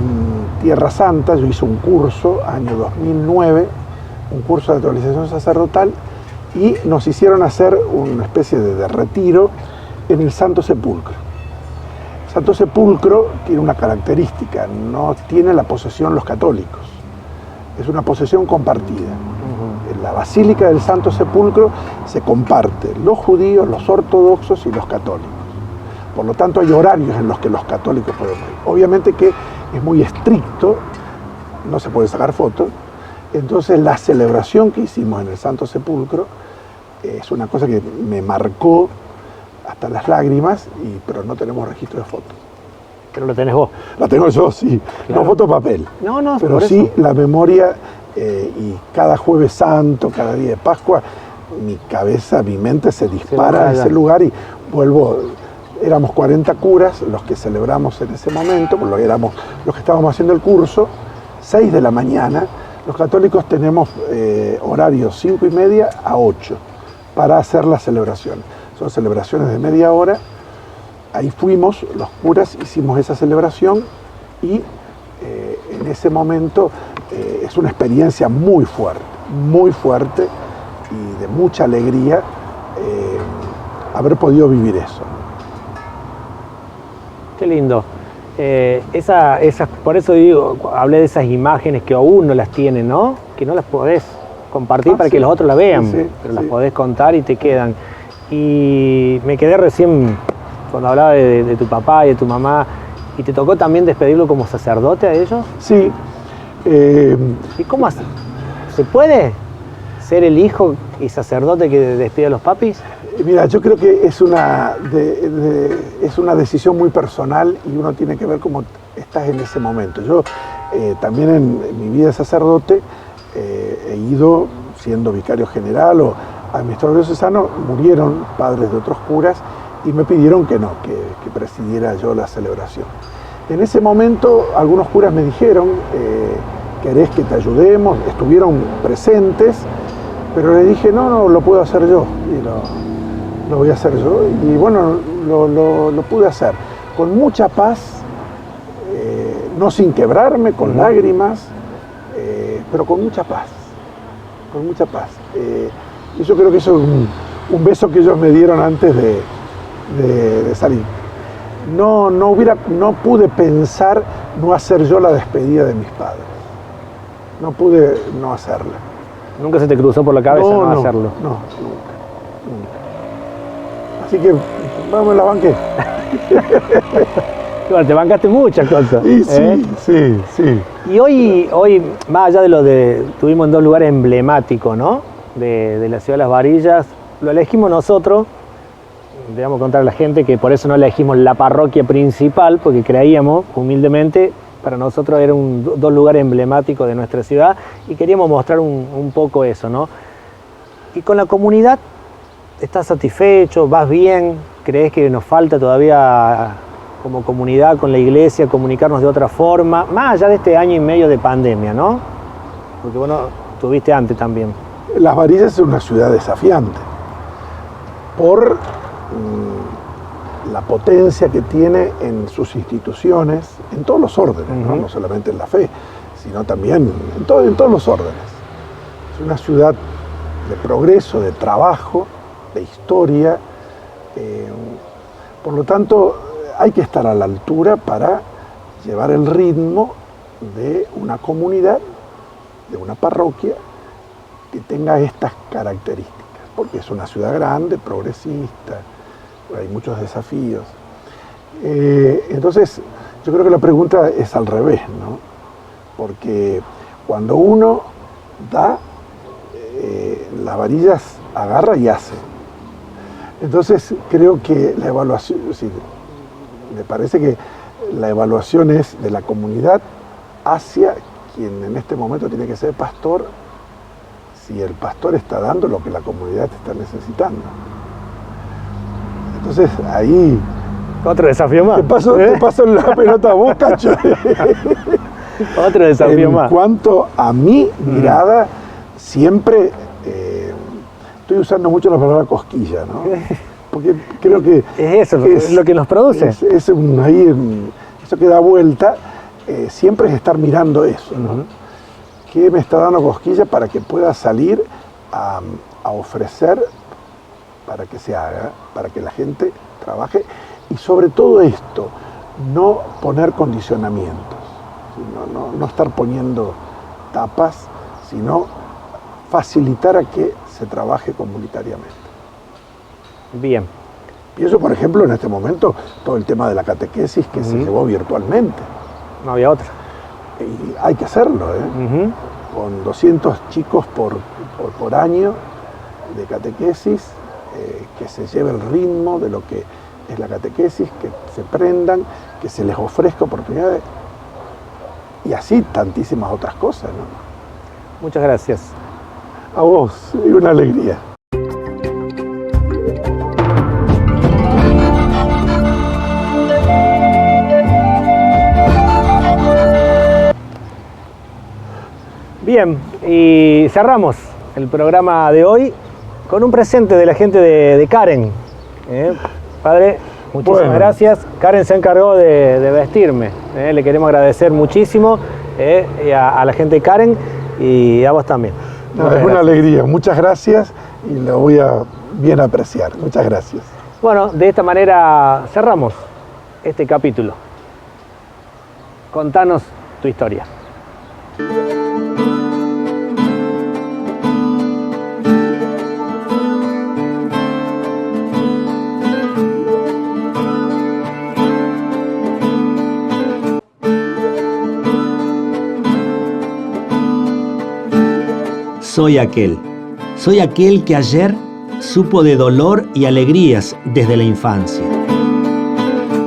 Tierra Santa. Yo hice un curso, año 2009, un curso de actualización sacerdotal, y nos hicieron hacer una especie de retiro en el Santo Sepulcro. El Santo Sepulcro tiene una característica, no tiene la posesión los católicos, es una posesión compartida. En la Basílica del Santo Sepulcro se comparte los judíos, los ortodoxos y los católicos. Por lo tanto, hay horarios en los que los católicos pueden ir. Obviamente que es muy estricto, no se puede sacar fotos. Entonces, la celebración que hicimos en el Santo Sepulcro es una cosa que me marcó hasta las lágrimas, pero no tenemos registro de fotos. Pero lo tenés vos. La tengo yo, sí. Claro. No foto papel. No, pero sí la memoria. Y cada Jueves Santo, cada día de Pascua, mi cabeza, mi mente se dispara a ese lugar y vuelvo. Éramos 40 curas los que celebramos en ese momento, porque éramos los que estábamos haciendo el curso, 6 de la mañana. Los católicos tenemos horarios 5:30 a 8 para hacer las celebraciones. Son celebraciones de media hora. Ahí fuimos, los curas, hicimos esa celebración y en ese momento es una experiencia muy fuerte y de mucha alegría haber podido vivir eso. Qué lindo. Por eso hablé de esas imágenes que aún no las tienen, ¿no? Que no las podés compartir para que los otros la vean, pero las podés contar y te quedan. Y me quedé recién cuando hablaba de tu papá y de tu mamá. ¿Y te tocó también despedirlo como sacerdote a ellos? Sí. ¿Y cómo hace? ¿Se puede ser el hijo y sacerdote que despide a los papis? Mira, yo creo que es una decisión muy personal y uno tiene que ver cómo estás en ese momento. Yo también en mi vida de sacerdote he ido siendo vicario general o administrador diocesano, murieron padres de otros curas y me pidieron que presidiera yo la celebración. En ese momento algunos curas me dijeron, ¿querés que te ayudemos? Estuvieron presentes, pero le dije, no, lo puedo hacer yo, y lo voy a hacer yo. Y bueno, lo pude hacer con mucha paz, no sin quebrarme, con lágrimas, pero con mucha paz, con mucha paz. Y yo creo que eso es un beso que ellos me dieron antes de salir. No pude pensar no hacer yo la despedida de mis padres. No pude no hacerla. ¿Nunca se te cruzó por la cabeza no hacerlo? No, nunca. Así que, vamos, la banqué. Bueno, te bancaste muchas cosas. Sí. Y hoy, más allá tuvimos en 2 lugares emblemáticos, ¿no? De la ciudad de Las Varillas, lo elegimos nosotros. Debemos contar a la gente que por eso no elegimos la parroquia principal, porque creíamos, humildemente, para nosotros eran 2 lugares emblemáticos de nuestra ciudad y queríamos mostrar un poco eso, ¿no? Y con la comunidad, ¿estás satisfecho? ¿Vas bien? ¿Crees que nos falta todavía como comunidad, con la iglesia, comunicarnos de otra forma? Más allá de este año y medio de pandemia, ¿no? Porque bueno, tuviste antes también. Las Varillas es una ciudad desafiante por la potencia que tiene en sus instituciones, en todos los órdenes, ¿no? No solamente en la fe, sino también en todos los órdenes. Es una ciudad de progreso, de trabajo, de historia. Por lo tanto, hay que estar a la altura para llevar el ritmo de una comunidad, de una parroquia, que tenga estas características, porque es una ciudad grande, progresista, hay muchos desafíos. Entonces, yo creo que la pregunta es al revés, ¿no? Porque cuando uno da, Las Varillas agarra y hace. Entonces, creo que la evaluación, me parece que la evaluación es de la comunidad hacia quien en este momento tiene que ser pastor, si el pastor está dando lo que la comunidad está necesitando. Entonces ahí... Otro desafío más. Te paso la pelota a vos, Cacho. Otro desafío más. En cuanto a mi mirada, siempre estoy usando mucho la palabra cosquilla, ¿no? Porque creo que... Es eso, es lo que nos produce. Eso que da vuelta, siempre es estar mirando eso, ¿no? ¿Qué me está dando cosquilla para que pueda salir a ofrecer, para que se haga, para que la gente trabaje? Y sobre todo esto, no poner condicionamientos, no estar poniendo tapas, sino facilitar a que se trabaje comunitariamente. Bien. Pienso, por ejemplo, en este momento, todo el tema de la catequesis que se llevó virtualmente. No había otra. Y hay que hacerlo, con 200 chicos por año de catequesis, que se lleve el ritmo de lo que es la catequesis, que se prendan, que se les ofrezca oportunidades y así tantísimas otras cosas, ¿no? Muchas gracias. A vos, y una alegría. Bien, y cerramos el programa de hoy con un presente de la gente de Karen. Padre, muchísimas gracias. Karen se encargó de vestirme. Le queremos agradecer muchísimo a la gente de Karen y a vos también. No, es una alegría. Muchas gracias y lo voy a bien apreciar. Muchas gracias. Bueno, de esta manera cerramos este capítulo. Contanos tu historia. Soy aquel que ayer supo de dolor y alegrías desde la infancia.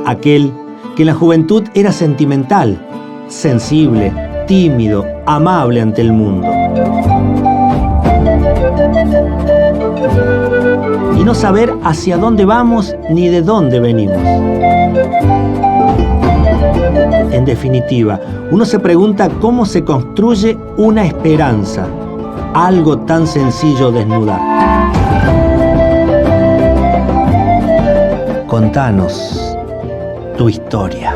Aquel que en la juventud era sentimental, sensible, tímido, amable ante el mundo. Y no saber hacia dónde vamos ni de dónde venimos. En definitiva, uno se pregunta cómo se construye una esperanza, algo tan sencillo desnudar. Contanos tu historia.